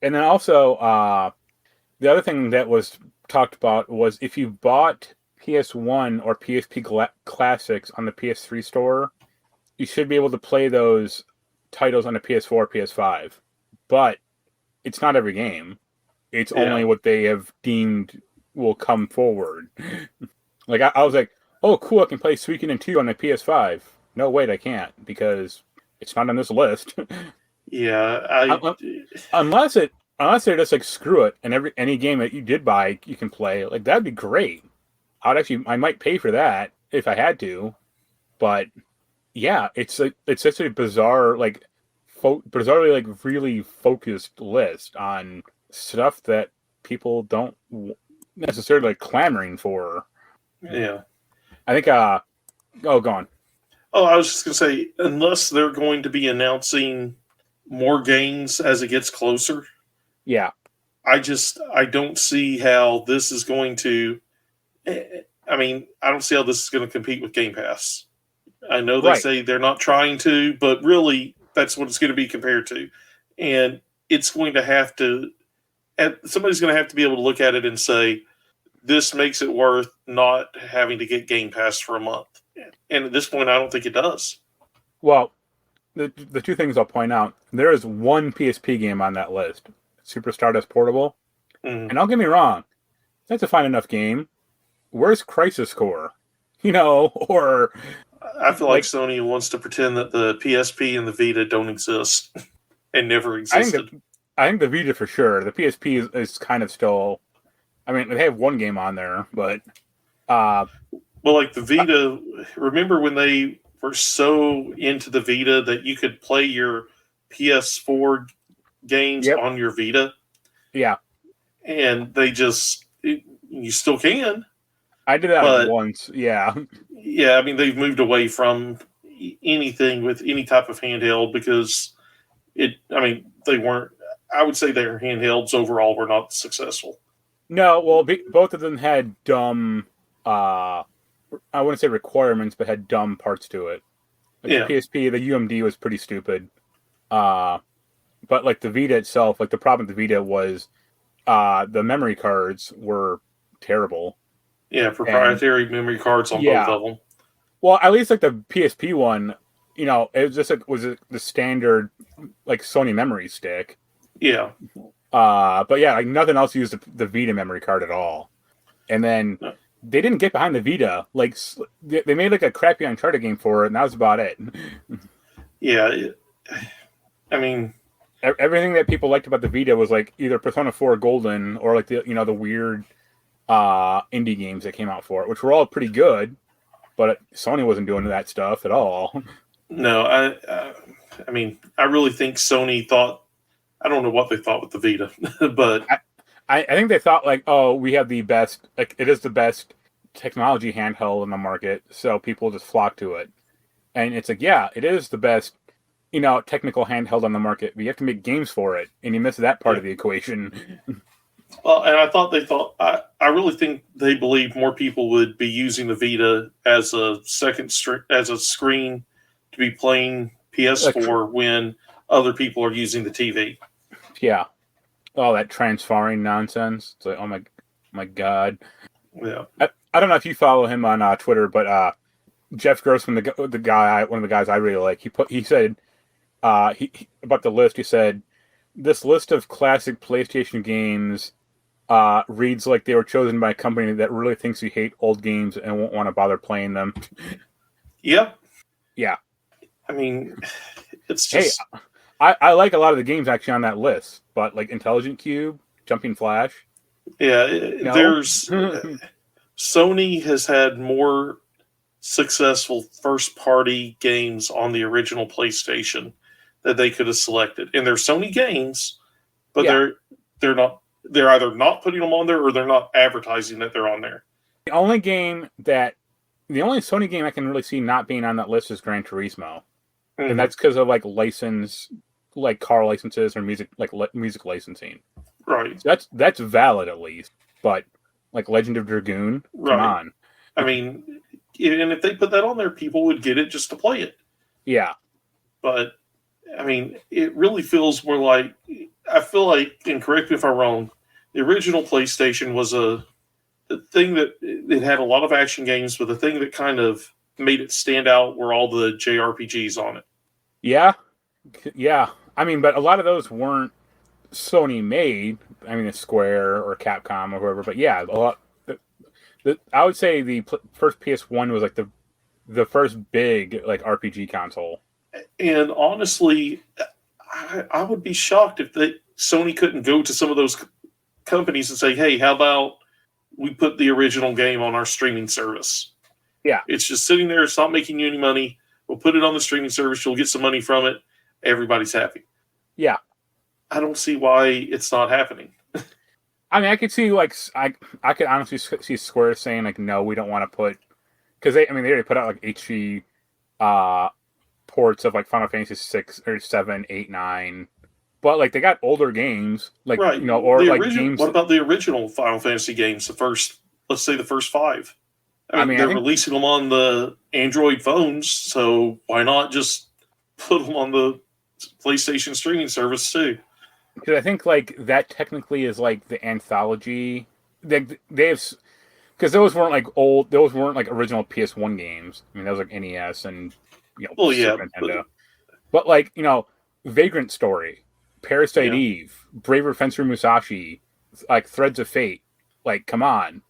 And then also, the other thing that was talked about was if you bought PS1 or PSP Classics on the PS3 store, you should be able to play those titles on the PS4 or PS5. But it's not every game. It's only what they have deemed will come forward. Like, I was like, oh, cool, I can play Suikoden 2 on the PS5. No, wait, I can't, because it's not on this list. Yeah, unless they're just like, screw it, and any game that you did buy, you can play. Like, that'd be great. I might pay for that if I had to. But, yeah, it's such a bizarre, like, bizarrely, like, really focused list on stuff that people don't necessarily like clamoring for. Yeah. I think, go on. Oh, I was just going to say, unless they're going to be announcing more games as it gets closer. Yeah. I don't see how this is going to. I don't see how this is going to compete with Game Pass. I know they say they're not trying to, but really, that's what it's going to be compared to. And it's going to have to. Somebody's going to have to be able to look at it and say, this makes it worth not having to get Game Pass for a month. And at this point, I don't think it does. Well, the two things I'll point out, there is one PSP game on that list, Super Stardust Portable. And don't get me wrong, that's a fine enough game. where's Crisis Core? Or I feel like like Sony wants to pretend that the PSP and the Vita don't exist and never I think existed. I think the Vita for sure. The PSP is kind of still. I mean, they have one game on there, but uh, Well, like the Vita, remember when they were so into the Vita that you could play your PS4 games yep, on your Vita? yeah, And you still can, I did that like but once. Yeah, yeah, I mean, they've moved away from anything with any type of handheld because they weren't, I would say their handhelds overall were not successful. no, well, both of them had dumb. Uh, I wouldn't say requirements, but had dumb parts to it. Like the Yeah. PSP, the UMD was pretty stupid. Uh, but like the Vita itself, like the problem with the Vita was the memory cards were terrible. Yeah, And proprietary memory cards on both yeah, of them. well, at least like the PSP one, it was just like the standard like Sony memory stick. Yeah. But yeah, like nothing else used the Vita memory card at all. And then they didn't get behind the Vita. Like they made like a crappy Uncharted game for it, and that was about it. Yeah. I mean, Everything that people liked about the Vita was like either Persona 4 Golden or like the weird indie games that came out for it, which were all pretty good, but Sony wasn't doing that stuff at all. no, I mean, I really think Sony thought, I don't know what they thought with the Vita, but I think they thought like, oh, we have the best, like it is the best technology handheld in the market, so people just flock to it. And it's like, yeah, it is the best, technical handheld on the market, but you have to make games for it, and you miss that part of the equation. well, and I really think they believe more people would be using the Vita as a as a screen to be playing PS4 when other people are using the TV. Yeah. Oh, that transferring nonsense. It's like, oh my god. Yeah. I don't know if you follow him on Twitter, but Jeff Grossman, the guy, one of the guys I really like, he said about the list. He said this list of classic PlayStation games reads like they were chosen by a company that really thinks you hate old games and won't want to bother playing them. Yeah. Yeah. I mean, it's just. Hey, I like a lot of the games actually on that list, but like Intelligent Cube, Jumping Flash. Yeah. No? There's. Sony has had more successful first party games on the original PlayStation that they could have selected. And they're Sony games, but they're not, they're either not putting them on there or they're not advertising that they're on there. The only Sony game I can really see not being on that list is Gran Turismo. Mm-hmm. And that's because of like car licenses or music licensing. Right. So that's valid at least. But like Legend of Dragoon, come on. I mean, and if they put that on there, people would get it just to play it. Yeah. But I mean, it really feels more like, I feel like, and correct me if I'm wrong, the original PlayStation was the thing that it had a lot of action games, but the thing that kind of made it stand out were all the JRPGs on it. Yeah. Yeah. I mean, but a lot of those weren't Sony made. I mean, it's Square or Capcom or whoever. But yeah, a lot. I would say the first PS1 was like the first big like RPG console. And honestly, I would be shocked if Sony couldn't go to some of those companies and say, "Hey, how about we put the original game on our streaming service?" Yeah, it's just sitting there. It's not making you any money. We'll put it on the streaming service. You'll get some money from it. Everybody's happy. Yeah. I don't see why it's not happening. I mean, I could see like I could honestly see Square saying like, no, we don't want to put, because they already put out like HD ports of like Final Fantasy 6 or 7, 8, 9, but like they got older games like right. Or like original, games. What about the original Final Fantasy games? Let's say the first 5. I mean they're releasing them on the Android phones, so why not just put them on the PlayStation streaming service too? Because I think like that technically is like the anthology. They have, because those weren't like original PS1 games. I mean, those like NES and Super Nintendo. But like Vagrant Story, Parasite Eve, Braver Fencer Musashi, like Threads of Fate. Like, come on,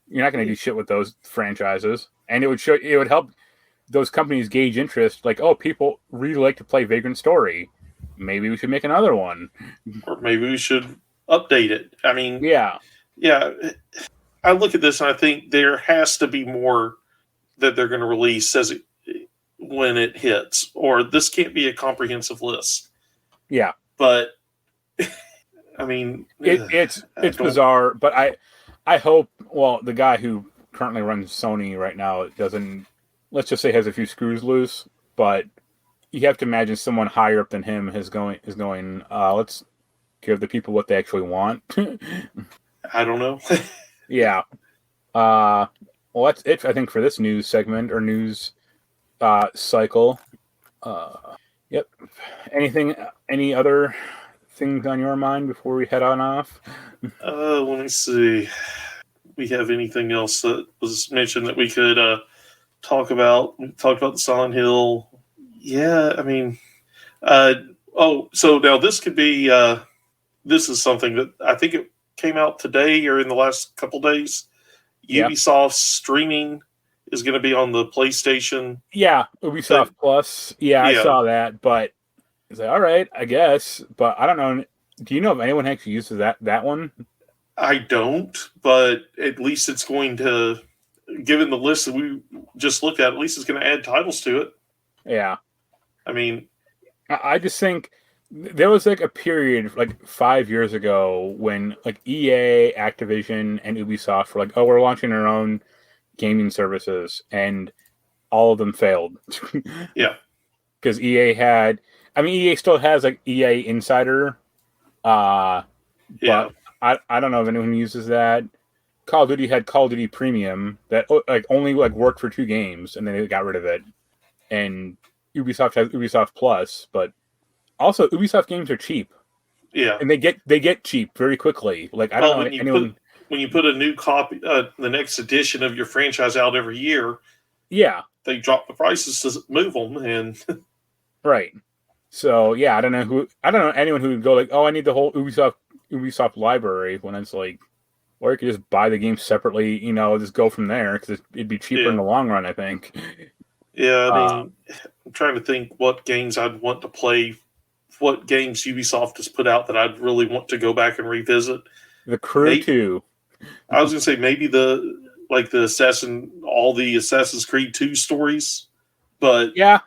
You're not going to do shit with those franchises, and it would help those companies gauge interest. Like, oh, people really like to play Vagrant Story. Maybe we should make another one. Or maybe we should update it. I mean, Yeah, yeah, I look at this and I think there has to be more that they're going to release when it hits, or this can't be a comprehensive list. yeah. But I mean, It's bizarre, but I hope. Well, the guy who currently runs Sony right now doesn't. Let's just say has a few screws loose, but you have to imagine someone higher up than him is going. Let's give the people what they actually want. I don't know. Yeah. Well, that's it. I think for this news segment or news cycle. Yep. Any other things on your mind before we head on off? Let me see. We have anything else that was mentioned that we could talk about? We talked about the Silent Hill. Yeah, I mean, so now this could be. This is something that I think it came out today or in the last couple days. Yep. Ubisoft's streaming is going to be on the PlayStation. Yeah, Ubisoft Plus. Yeah, I saw that, but it's like, all right, I guess. But I don't know. Do you know if anyone actually uses that one? I don't, but at least it's going to, given the list that we just looked at least it's going to add titles to it. Yeah. I mean, I just think there was like a period like 5 years ago when like EA, Activision, and Ubisoft were like, oh, we're launching our own gaming services, and all of them failed. Yeah. Because EA still has like EA Insider. But I don't know if anyone uses that. Call of Duty had Call of Duty Premium that like only like worked for 2 games, and then they got rid of it. And Ubisoft has Ubisoft Plus, but also Ubisoft games are cheap. Yeah, and they get cheap very quickly. Like I don't know anyone. When you put a new copy, the next edition of your franchise out every year, yeah, they drop the prices to move them, and right. So yeah, I don't know anyone who would go like, oh, I need the whole Ubisoft library, when it's like, or you could just buy the game separately, just go from there, because it'd be cheaper in the long run, I think. Yeah, I mean, I'm trying to think what games I'd want to play, what games Ubisoft has put out that I'd really want to go back and revisit. The Crew 2. I was going to say maybe all the Assassin's Creed 2 stories, but yeah,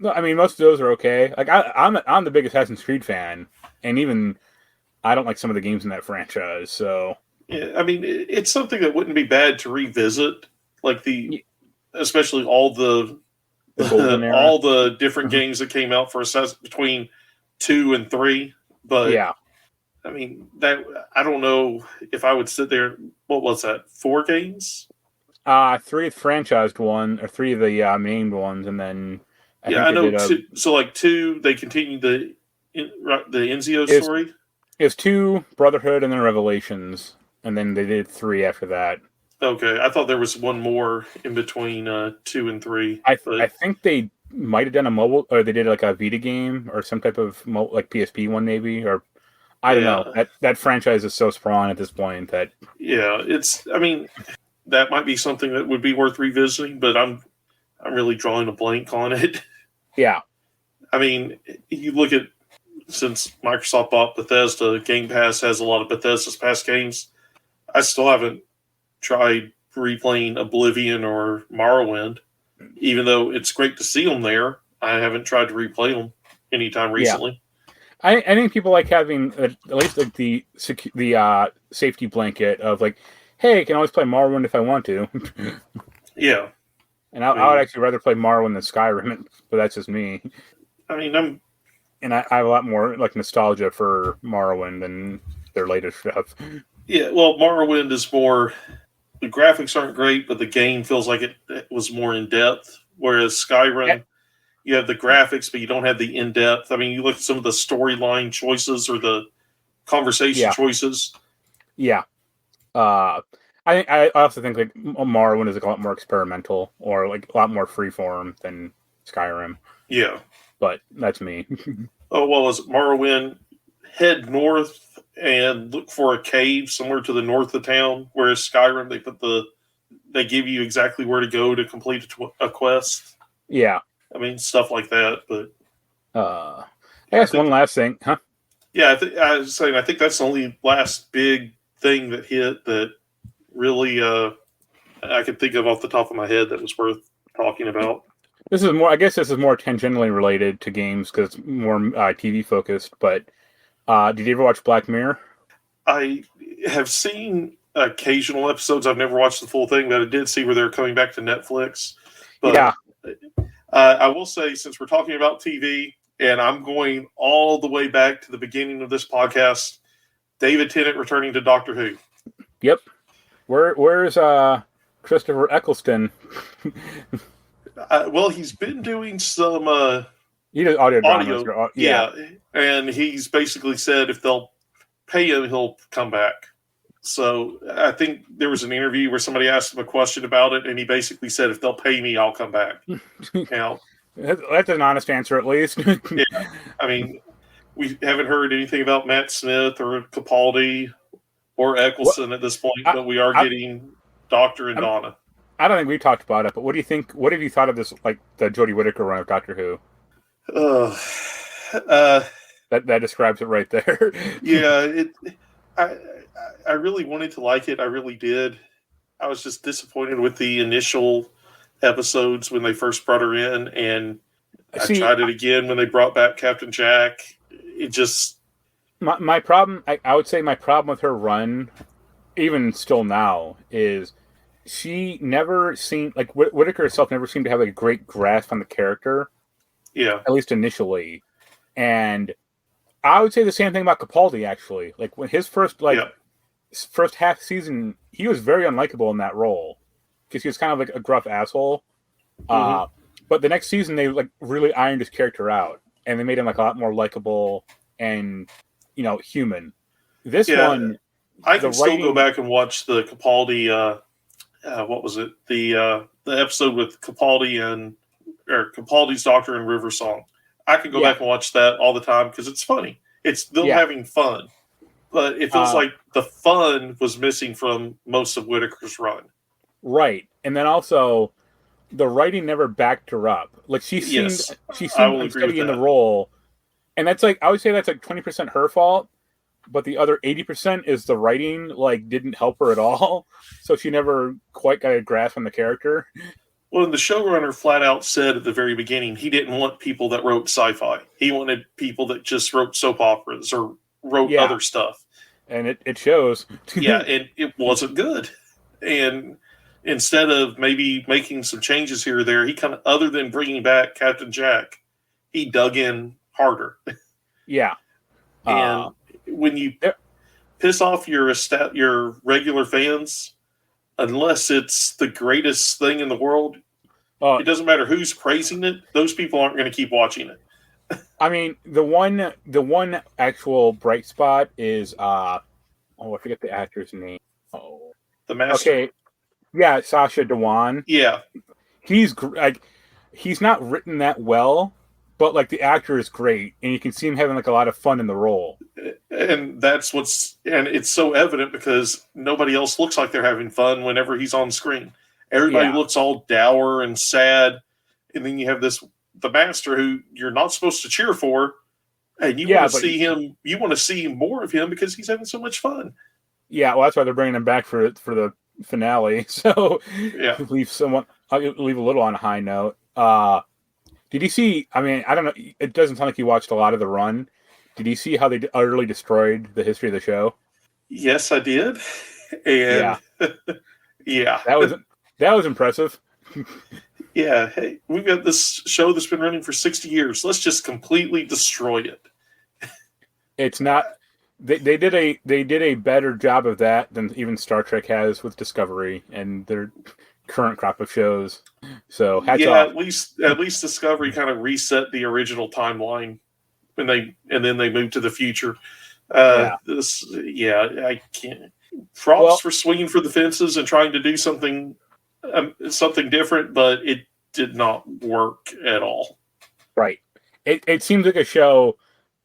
I mean most of those are okay. Like I'm the big Assassin's Creed fan, and even I don't like some of the games in that franchise. So yeah, I mean it's something that wouldn't be bad to revisit, like especially all the all the different games that came out for Assassin between 2 and 3. But yeah. I mean, that I don't know if I would sit there. What was that? 4 games? 3 franchised one, or 3 of the named ones, and then I know. So like 2, they continued the Ezio story. It's 2 Brotherhood and then Revelations, and then they did 3 after that. Okay, I thought there was one more in between 2 and 3. I think they might have done a mobile, or they did like a Vita game or some type of like PSP one maybe, or I don't know. That franchise is so sprawling at this point that I mean, that might be something that would be worth revisiting, but I'm really drawing a blank on it. Yeah. I mean, you look at, since Microsoft bought Bethesda, Game Pass has a lot of Bethesda's past games. I still haven't tried replaying Oblivion or Morrowind, even though it's great to see them there. I haven't tried to replay them anytime recently. Yeah. I think people like having at least like the safety blanket of like, hey, I can always play Morrowind if I want to. Yeah. And I would actually rather play Morrowind than Skyrim, but that's just me. I mean, I have a lot more like nostalgia for Morrowind than their latest stuff. Yeah, well, Morrowind is more, the graphics aren't great, but the game feels like it was more in depth. Whereas Skyrim, you have the graphics, but you don't have the in depth. I mean, you look at some of the storyline choices or the conversation choices. Yeah. I also think like Morrowind is like a lot more experimental, or like a lot more freeform than Skyrim. Yeah. But that's me. Oh, well, as Morrowind, head north and look for a cave somewhere to the north of town. Whereas Skyrim, they give you exactly where to go to complete a quest. Yeah. I mean, stuff like that. But I guess one last thing, huh? Yeah, I was saying I think that's the only last big thing that hit that really I could think of off the top of my head that was worth talking about. This is more. I guess this is more tangentially related to games because it's more TV focused. But did you ever watch Black Mirror? I have seen occasional episodes. I've never watched the full thing, but I did see where they're coming back to Netflix. But yeah. I will say, since we're talking about TV, and I'm going all the way back to the beginning of this podcast, David Tennant returning to Doctor Who. Yep. Where's Christopher Eccleston? Well, he's been doing some he does audio dramas. Yeah, and he's basically said if they'll pay him, he'll come back. So I think there was an interview where somebody asked him a question about it, and he basically said, if they'll pay me, I'll come back. Now, that's an honest answer, at least. Yeah, I mean, we haven't heard anything about Matt Smith or Capaldi or Eccleston at this point, but we are getting Doctor and Donna. I don't think we talked about it, but what do you think? What have you thought of this, like the Jodie Whitaker run of Doctor Who? That describes it right there. Yeah, I really wanted to like it. I really did. I was just disappointed with the initial episodes when they first brought her in, and I tried it again when they brought back Captain Jack. It just my problem. I would say my problem with her run, even still now, is she never seemed like Whitaker herself never seemed to have like a great grasp on the character. Yeah, at least initially, and I would say the same thing about Capaldi. Actually, like when his first half season, he was very unlikable in that role because he was kind of like a gruff asshole. Mm-hmm. But the next season, they like really ironed his character out, and they made him like a lot more likable and human. This one, I can still go back and watch the Capaldi. What was it? The episode with Capaldi or Capaldi's Doctor and River Song. I can go back and watch that all the time because it's funny. It's them having fun. But it feels like the fun was missing from most of Whitaker's run. Right. And then also, the writing never backed her up. Like, she seemed unsteady in the role. And that's like, I would say that's like 20% her fault. But the other 80% is the writing, like, didn't help her at all. So she never quite got a grasp on the character. Well, the showrunner flat out said at the very beginning he didn't want people that wrote sci-fi. He wanted people that just wrote soap operas or wrote other stuff. And it shows. Yeah, and it wasn't good. And instead of maybe making some changes here or there, he kind of, other than bringing back Captain Jack, he dug in harder. Yeah. And when you piss off your regular fans, unless it's the greatest thing in the world, it doesn't matter who's praising it. Those people aren't going to keep watching it. I mean, the one actual bright spot is I forget the actor's name. Oh, the Master. Okay, yeah, Sacha Dhawan. Yeah, he's not written that well, but like the actor is great, and you can see him having like a lot of fun in the role. And it's so evident because nobody else looks like they're having fun whenever he's on screen. Everybody looks all dour and sad, and then you have the Master who you're not supposed to cheer for, and you want to see him. You want to see more of him because he's having so much fun. Yeah, well, that's why they're bringing him back for the finale. So leave a little on a high note. Did you see? I mean, I don't know. It doesn't sound like you watched a lot of the run. Did you see how they utterly destroyed the history of the show? Yes, I did. And yeah, that was impressive. Yeah, hey, we've got this show that's been running for 60 years. Let's just completely destroy it. It's not. They did a better job of that than even Star Trek has with Discovery and their current crop of shows. So hats off. At least Discovery kind of reset the original timeline and then they moved to the future. I can't. Props for swinging for the fences and trying to do something different, but it did not work at all. Right. It seems like a show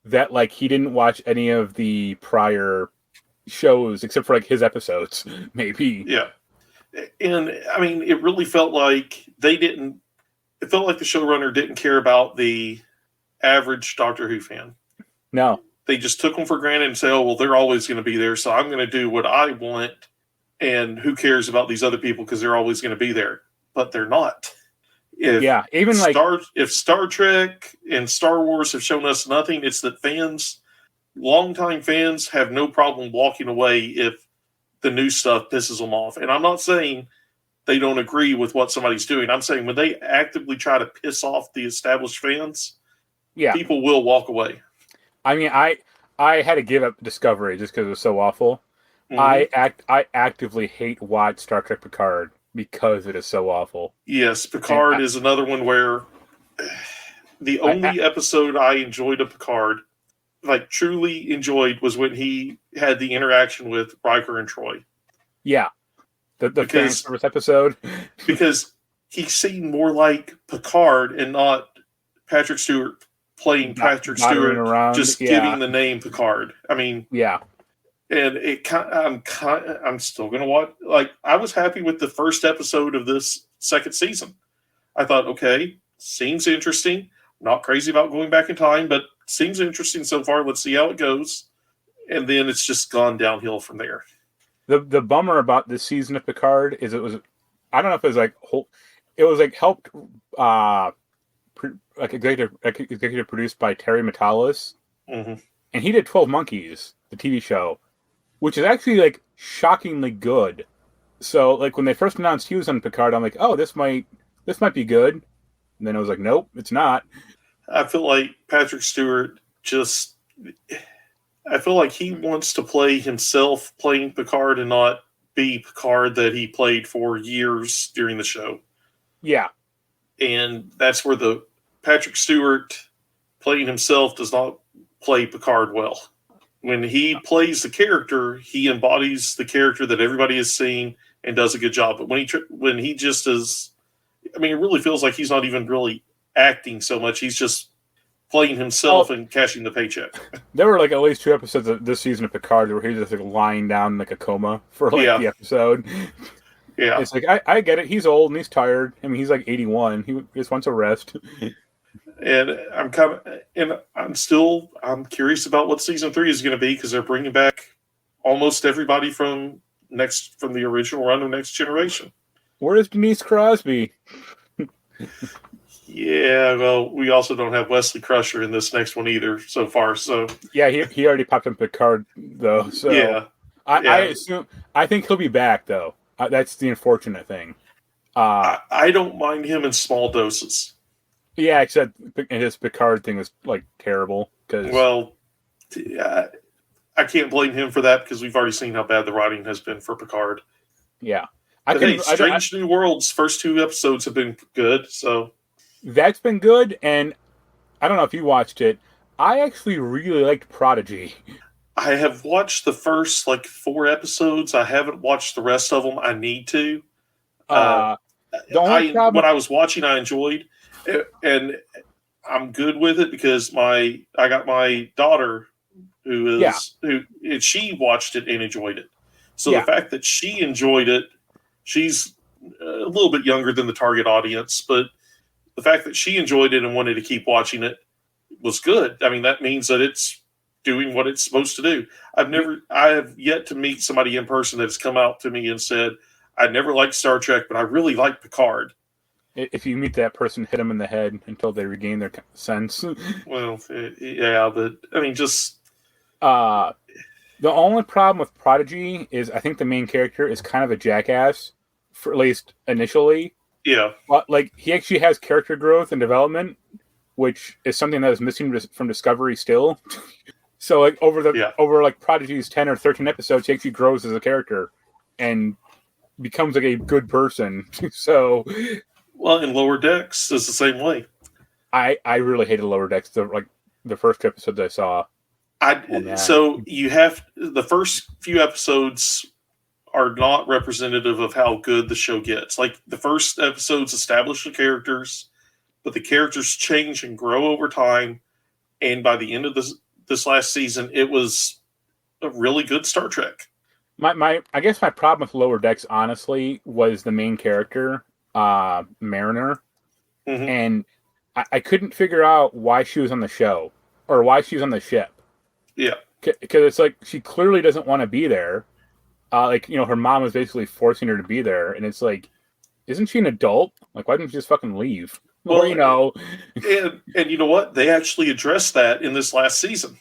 that like he didn't watch any of the prior shows except for like his episodes, maybe. Yeah. And I mean, it really felt like they didn't. It felt like the showrunner didn't care about the average Doctor Who fan. No. They just took them for granted and say, "Oh, well, they're always going to be there, so I'm going to do what I want." And who cares about these other people because they're always going to be there? But they're not. Even like if Star Trek and Star Wars have shown us nothing, it's that fans, longtime fans, have no problem walking away if the new stuff pisses them off. And I'm not saying they don't agree with what somebody's doing. I'm saying when they actively try to piss off the established fans, people will walk away. I mean, I had to give up Discovery just because it was so awful. Mm-hmm. I actively hate watch Star Trek Picard because it is so awful. Yes, Picard is another one where the only episode I enjoyed of Picard, like truly enjoyed, was when he had the interaction with Riker and Troy. Yeah. The fan service episode. Because he seemed more like Picard and not Patrick Stewart playing Patrick Stewart, just giving the name Picard. I mean, and I'm still gonna watch. Like, I was happy with the first episode of this second season. I thought, okay, seems interesting. Not crazy about going back in time, but seems interesting so far. Let's see how it goes. And then it's just gone downhill from there. The bummer about this season of Picard is it was, I don't know if it was like it was like helped like executive produced by Terry Matalas, mm-hmm. and he did 12 Monkeys, the TV show, which is actually like shockingly good. So like when they first announced he was on Picard, I'm like, oh, this might be good. And then I was like, nope, it's not. I feel like Patrick Stewart I feel like he wants to play himself playing Picard and not be Picard that he played for years during the show. Yeah. And that's where the Patrick Stewart playing himself does not play Picard well. When he plays the character, he embodies the character that everybody has seen and does a good job. But when he just is, I mean, it really feels like he's not even really acting so much. He's just playing himself and cashing the paycheck. There were like at least 2 episodes of this season of Picard where he was just like lying down in like a coma for like the episode. Yeah. It's like, I get it. He's old and he's tired. I mean, he's like 81. He just wants a rest. And I'm curious about what season 3 is going to be because they're bringing back almost everybody from the original run of Next Generation. Where is Denise Crosby? Yeah, well, we also don't have Wesley Crusher in this next one either so far. So yeah, he already popped in Picard though. So yeah, I think he'll be back though. That's the unfortunate thing. I don't mind him in small doses. Yeah, except his Picard thing was like terrible. Well, I can't blame him for that because we've already seen how bad the writing has been for Picard. Yeah, Strange New Worlds first 2 episodes have been good, so that's been good. And I don't know if you watched it. I actually really liked Prodigy. I have watched the first 4 episodes. I haven't watched the rest of them. I need to. The only problem when I was watching, I enjoyed, and I'm good with it because I got my daughter who she watched it and enjoyed it. So the fact that she enjoyed it, she's a little bit younger than the target audience, but the fact that she enjoyed it and wanted to keep watching it was good. I mean, that means that it's doing what it's supposed to do. I have yet to meet somebody in person that's come out to me and said, I never liked Star Trek, but I really like Picard. If you meet that person, hit them in the head until they regain their sense. Well, yeah, but I mean, just the only problem with Prodigy is I think the main character is kind of a jackass, for at least initially. Yeah, but he actually has character growth and development, which is something that is missing from Discovery still. So over Prodigy's 10 or 13 episodes, he actually grows as a character and becomes a good person. So, well, in Lower Decks is the same way. I really hated Lower Decks. The first 2 episodes I saw. So you have the first few episodes are not representative of how good the show gets. The first episodes establish the characters, but the characters change and grow over time. And by the end of this last season, it was a really good Star Trek. I guess my problem with Lower Decks, honestly, was the main character, Mariner, Mm-hmm. and I couldn't figure out why she was on the show or why she was on the ship. Yeah, because it's like she clearly doesn't want to be there. Her mom was basically forcing her to be there, and it's like, isn't she an adult? Like, why didn't she just fucking leave? well, And you know what? They actually addressed that in this last season.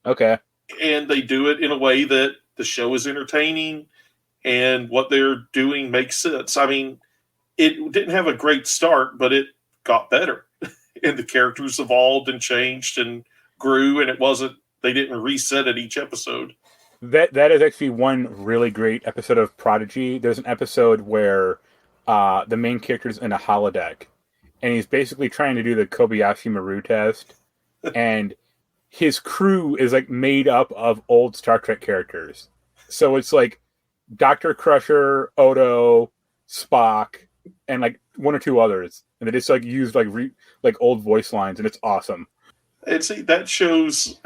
Okay. And they do it in a way that the show is entertaining and what they're doing makes sense. I mean, it didn't have a great start, but it got better. And the characters evolved and changed and grew, and they didn't reset at each episode. That is actually one really great episode of Prodigy. There's an episode where the main character's in a holodeck, and he's basically trying to do the Kobayashi Maru test, and his crew is like made up of old Star Trek characters. So it's like Dr. Crusher, Odo, Spock, and like one or two others, and they just like use like old voice lines, and it's awesome. And see, that shows,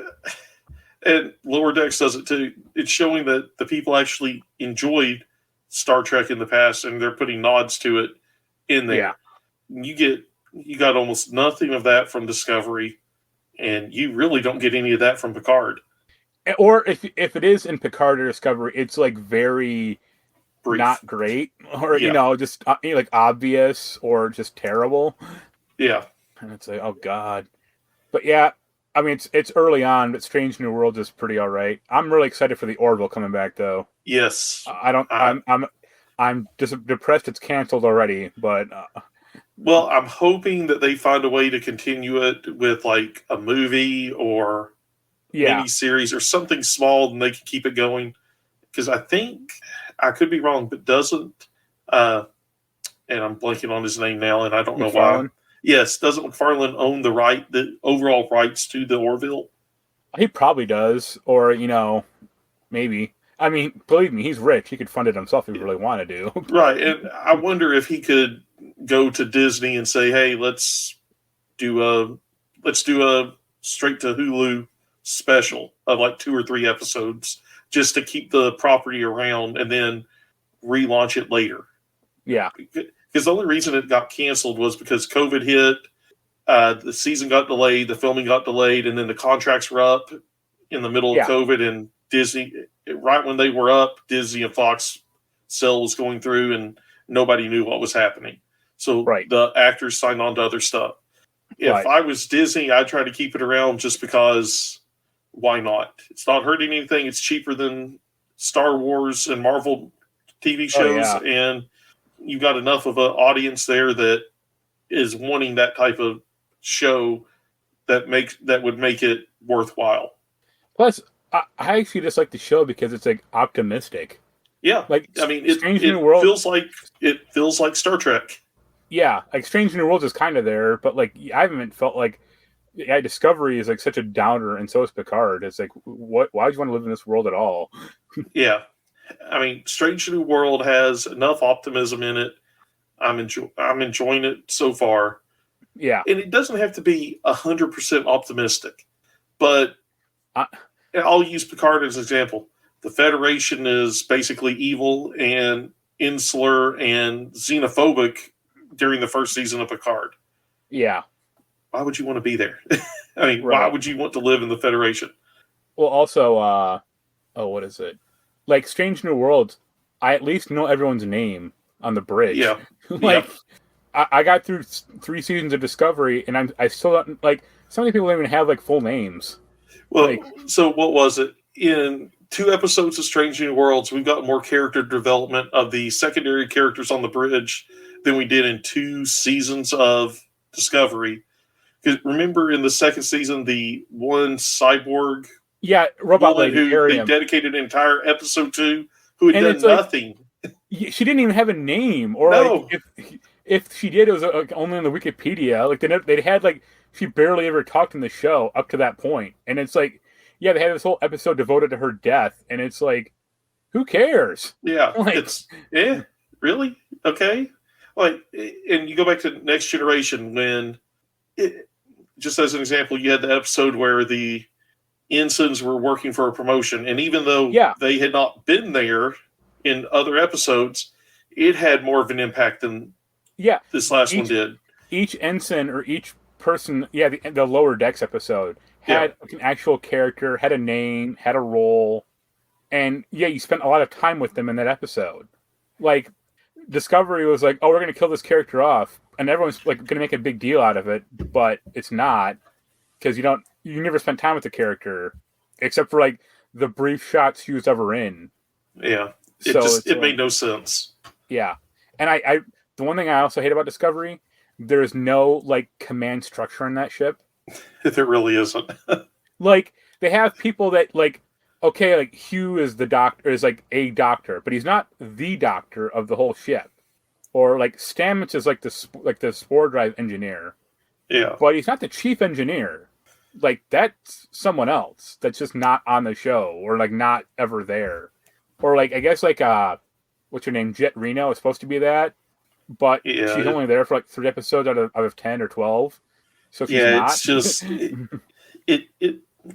and Lower Decks does it too. It's showing that the people actually enjoyed Star Trek in the past, and they're putting nods to it in there. Yeah. You got almost nothing of that from Discovery, and you really don't get any of that from Picard. Or if it is in Picard or Discovery, it's like very brief, not great, or just like obvious or just terrible. Yeah, and it's like, oh god. But yeah, I mean it's early on, but Strange New Worlds is pretty all right. I'm really excited for the Orville coming back though. Yes, I'm just depressed it's canceled already, but. Well, I'm hoping that they find a way to continue it with like a movie or mini series or something small, and they can keep it going. Because I think, I could be wrong, but doesn't, and I'm blanking on his name now, and I don't know why. Yes, doesn't McFarlane own the overall rights to the Orville? He probably does, or maybe. I mean, believe me, he's rich. He could fund it himself if he really wanted to. Right, and I wonder if he could go to Disney and say, "Hey, let's do a straight to Hulu special of like 2 or 3 episodes just to keep the property around and then relaunch it later." Yeah, because the only reason it got canceled was because COVID hit. The season got delayed, the filming got delayed, and then the contracts were up in the middle of COVID, and Disney, right when they were up, Disney and Fox sale was going through, and nobody knew what was happening. So the actors signed on to other stuff. If I was Disney, I'd try to keep it around just because why not? It's not hurting anything. It's cheaper than Star Wars and Marvel TV shows, and you've got enough of an audience there that is wanting that type of show that would make it worthwhile. Plus, I actually just like the show because it's like optimistic. Yeah, like I mean, it feels like Star Trek. Yeah, like Strange New Worlds is kind of there, but like I haven't felt like Discovery is like such a downer, and so is Picard. It's like, what? Why would you want to live in this world at all? Yeah, I mean, Strange New World has enough optimism in it. I'm enjoying it so far. Yeah, and it doesn't have to be 100% optimistic, but I'll use Picard as an example. The Federation is basically evil and insular and xenophobic during the first season of Picard. Yeah. Why would you want to be there? I mean, why would you want to live in the Federation? Well, also, what is it? Like Strange New Worlds, I at least know everyone's name on the bridge. Yeah. I got through 3 seasons of Discovery, and I still don't, like, so many people don't even have like full names. Well, so what was it? In 2 episodes of Strange New Worlds, we've got more character development of the secondary characters on the bridge than we did in 2 seasons of Discovery. Because remember in the second season, the one cyborg robot lady who they dedicated an entire episode to, who had done nothing. She didn't even have a name, or like if she did, it was only on the Wikipedia. Like they had like she barely ever talked in the show up to that point, and it's like, they had this whole episode devoted to her death, and it's like, who cares? Yeah, it's really okay. Like, and you go back to Next Generation when, just as an example, you had the episode where the ensigns were working for a promotion. And even though Yeah. they had not been there in other episodes, it had more of an impact than this last one did. Each ensign or each person, the lower decks episode had an actual character, had a name, had a role, and you spent a lot of time with them in that episode. Like, Discovery was like, oh, we're going to kill this character off, and everyone's like going to make a big deal out of it, but it's not, because you never spent time with the character, except for like the brief shots she was ever in. Yeah, it made no sense. Yeah, and I the one thing I also hate about Discovery, there's no like command structure in that ship. There really isn't. Like, they have people that like, okay, like Hugh is like a doctor, but he's not the doctor of the whole ship. Or like Stamets is like the spore drive engineer. Yeah. But he's not the chief engineer. Like, that's someone else that's just not on the show, or like not ever there. Or like, I guess like what's her name? Jet Reno is supposed to be that, but she's only there for like 3 episodes out of 10 or 12. So she's not. It's just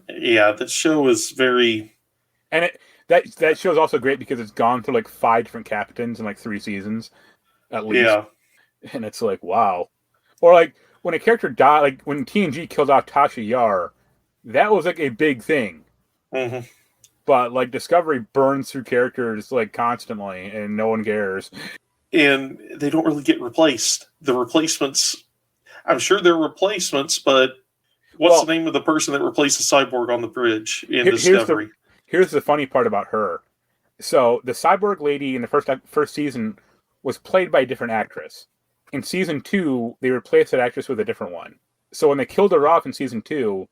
that show is very, and that show is also great because it's gone through like 5 different captains in like 3 seasons at least. Yeah. And it's like, wow. Or like when a character died, like when TNG killed off Tasha Yar, that was like a big thing. Mm-hmm. But like Discovery burns through characters like constantly, and no one cares. And they don't really get replaced. The replacements, I'm sure they're replacements, but what's the name of the person that replaced the Cyborg on the bridge in Discovery? Here's the funny part about her. So the Cyborg lady in the first season was played by a different actress. In season 2, they replaced that actress with a different one. So when they killed her off in season 2,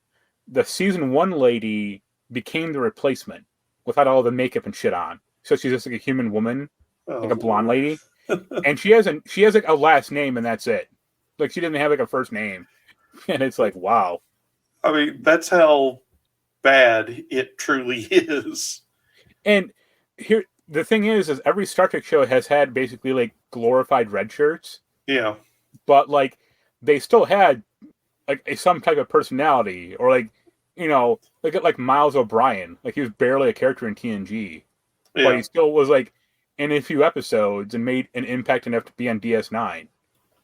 the season 1 lady became the replacement without all the makeup and shit on. So she's just like a human woman, like a blonde lady, and she has like a last name, and that's it. Like, she didn't have like a first name, and it's like, wow. I mean, that's how bad it truly is. And here, the thing is every Star Trek show has had basically like glorified red shirts. Yeah. But like, they still had like some type of personality, or like, look at like Miles O'Brien. Like, he was barely a character in TNG, but he still was like in a few episodes and made an impact enough to be on DS9.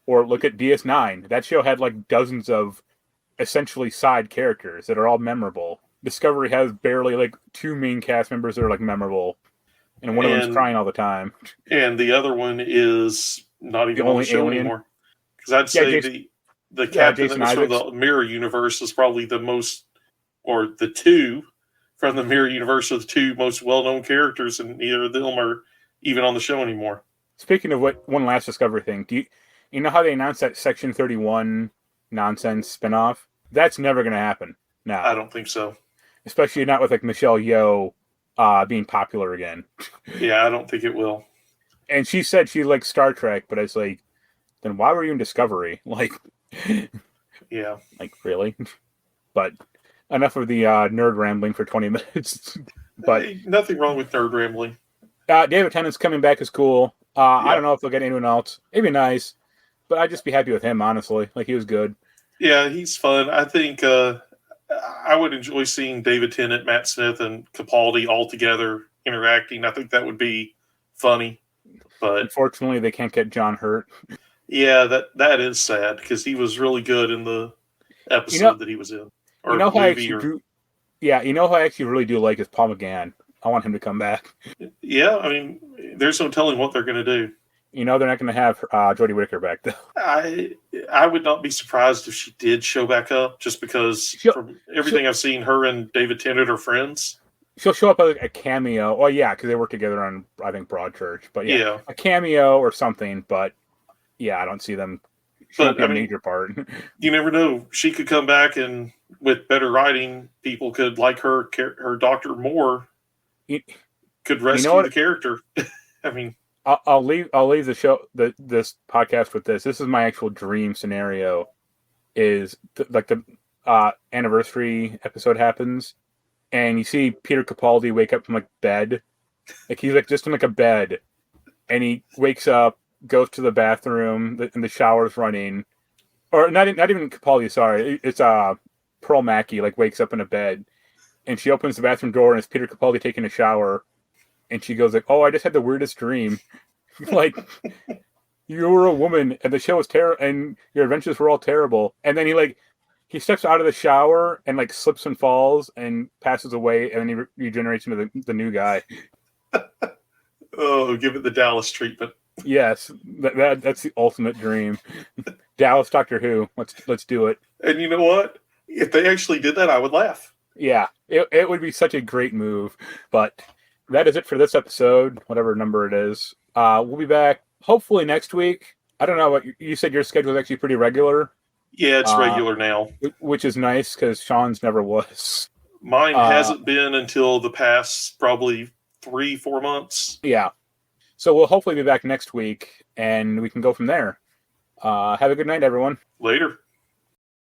Or look at DS9. That show had like dozens of essentially side characters that are all memorable. Discovery has barely like 2 main cast members that are like memorable, and one of them's crying all the time. And the other one is not even on the show anymore. Because I'd say the captain that was from the Mirror Universe is probably the most, or the 2 from the Mirror Universe are the 2 most well-known characters, and neither of them are even on the show anymore. Speaking of one last Discovery thing, do you know how they announced that Section 31 nonsense spinoff? That's never going to happen now. I don't think so. Especially not with like Michelle Yeoh being popular again. Yeah, I don't think it will. And she said she liked Star Trek, but it's like, then why were you in Discovery? Like, yeah. Like, really? But enough of the nerd rambling for 20 minutes. But hey, nothing wrong with nerd rambling. David Tennant's coming back is cool. I don't know if they'll get anyone else. It'd be nice, but I'd just be happy with him, honestly. Like, he was good. Yeah, he's fun. I think I would enjoy seeing David Tennant, Matt Smith, and Capaldi all together interacting. I think that would be funny. But unfortunately, they can't get John Hurt. Yeah, that is sad, because he was really good in the episode that he was in. Or who I actually really do like is Paul McGann. I want him to come back. Yeah, I mean, there's no telling what they're going to do. They're not going to have Jodie Whitaker back, though. I would not be surprised if she did show back up, just because from everything I've seen, her and David Tennant are friends. She'll show up as a cameo. Oh, yeah, because they work together on, I think, Broadchurch. But yeah, a cameo or something. But yeah, I don't see them. But a major part. You never know. She could come back, and with better writing, people could like her Doctor more. Could rescue the character. I mean, I'll leave the show, this podcast with this. This is my actual dream scenario. Is the anniversary episode happens, and you see Peter Capaldi wake up from like bed, like he's like just in like a bed, and he wakes up, goes to the bathroom, and the shower's running, or not even Capaldi. Sorry, it's Pearl Mackie like wakes up in a bed, and she opens the bathroom door, and it's Peter Capaldi taking a shower, and she goes like, "Oh, I just had the weirdest dream." Like, you were a woman, and the show was terrible, and your adventures were all terrible. And then he steps out of the shower and like slips and falls and passes away, and then he regenerates into the new guy. Oh, give it the Dallas treatment. Yes, that's the ultimate dream. Dallas Doctor Who. Let's do it. And you know what? If they actually did that, I would laugh. Yeah, it would be such a great move. But that is it for this episode, whatever number it is. We'll be back hopefully next week. I don't know what you said. Your schedule is actually pretty regular. Yeah, it's regular now, which is nice because Sean's never was. Mine hasn't been until the past probably 3-4 months. Yeah. So we'll hopefully be back next week, and we can go from there. Have a good night, everyone. Later.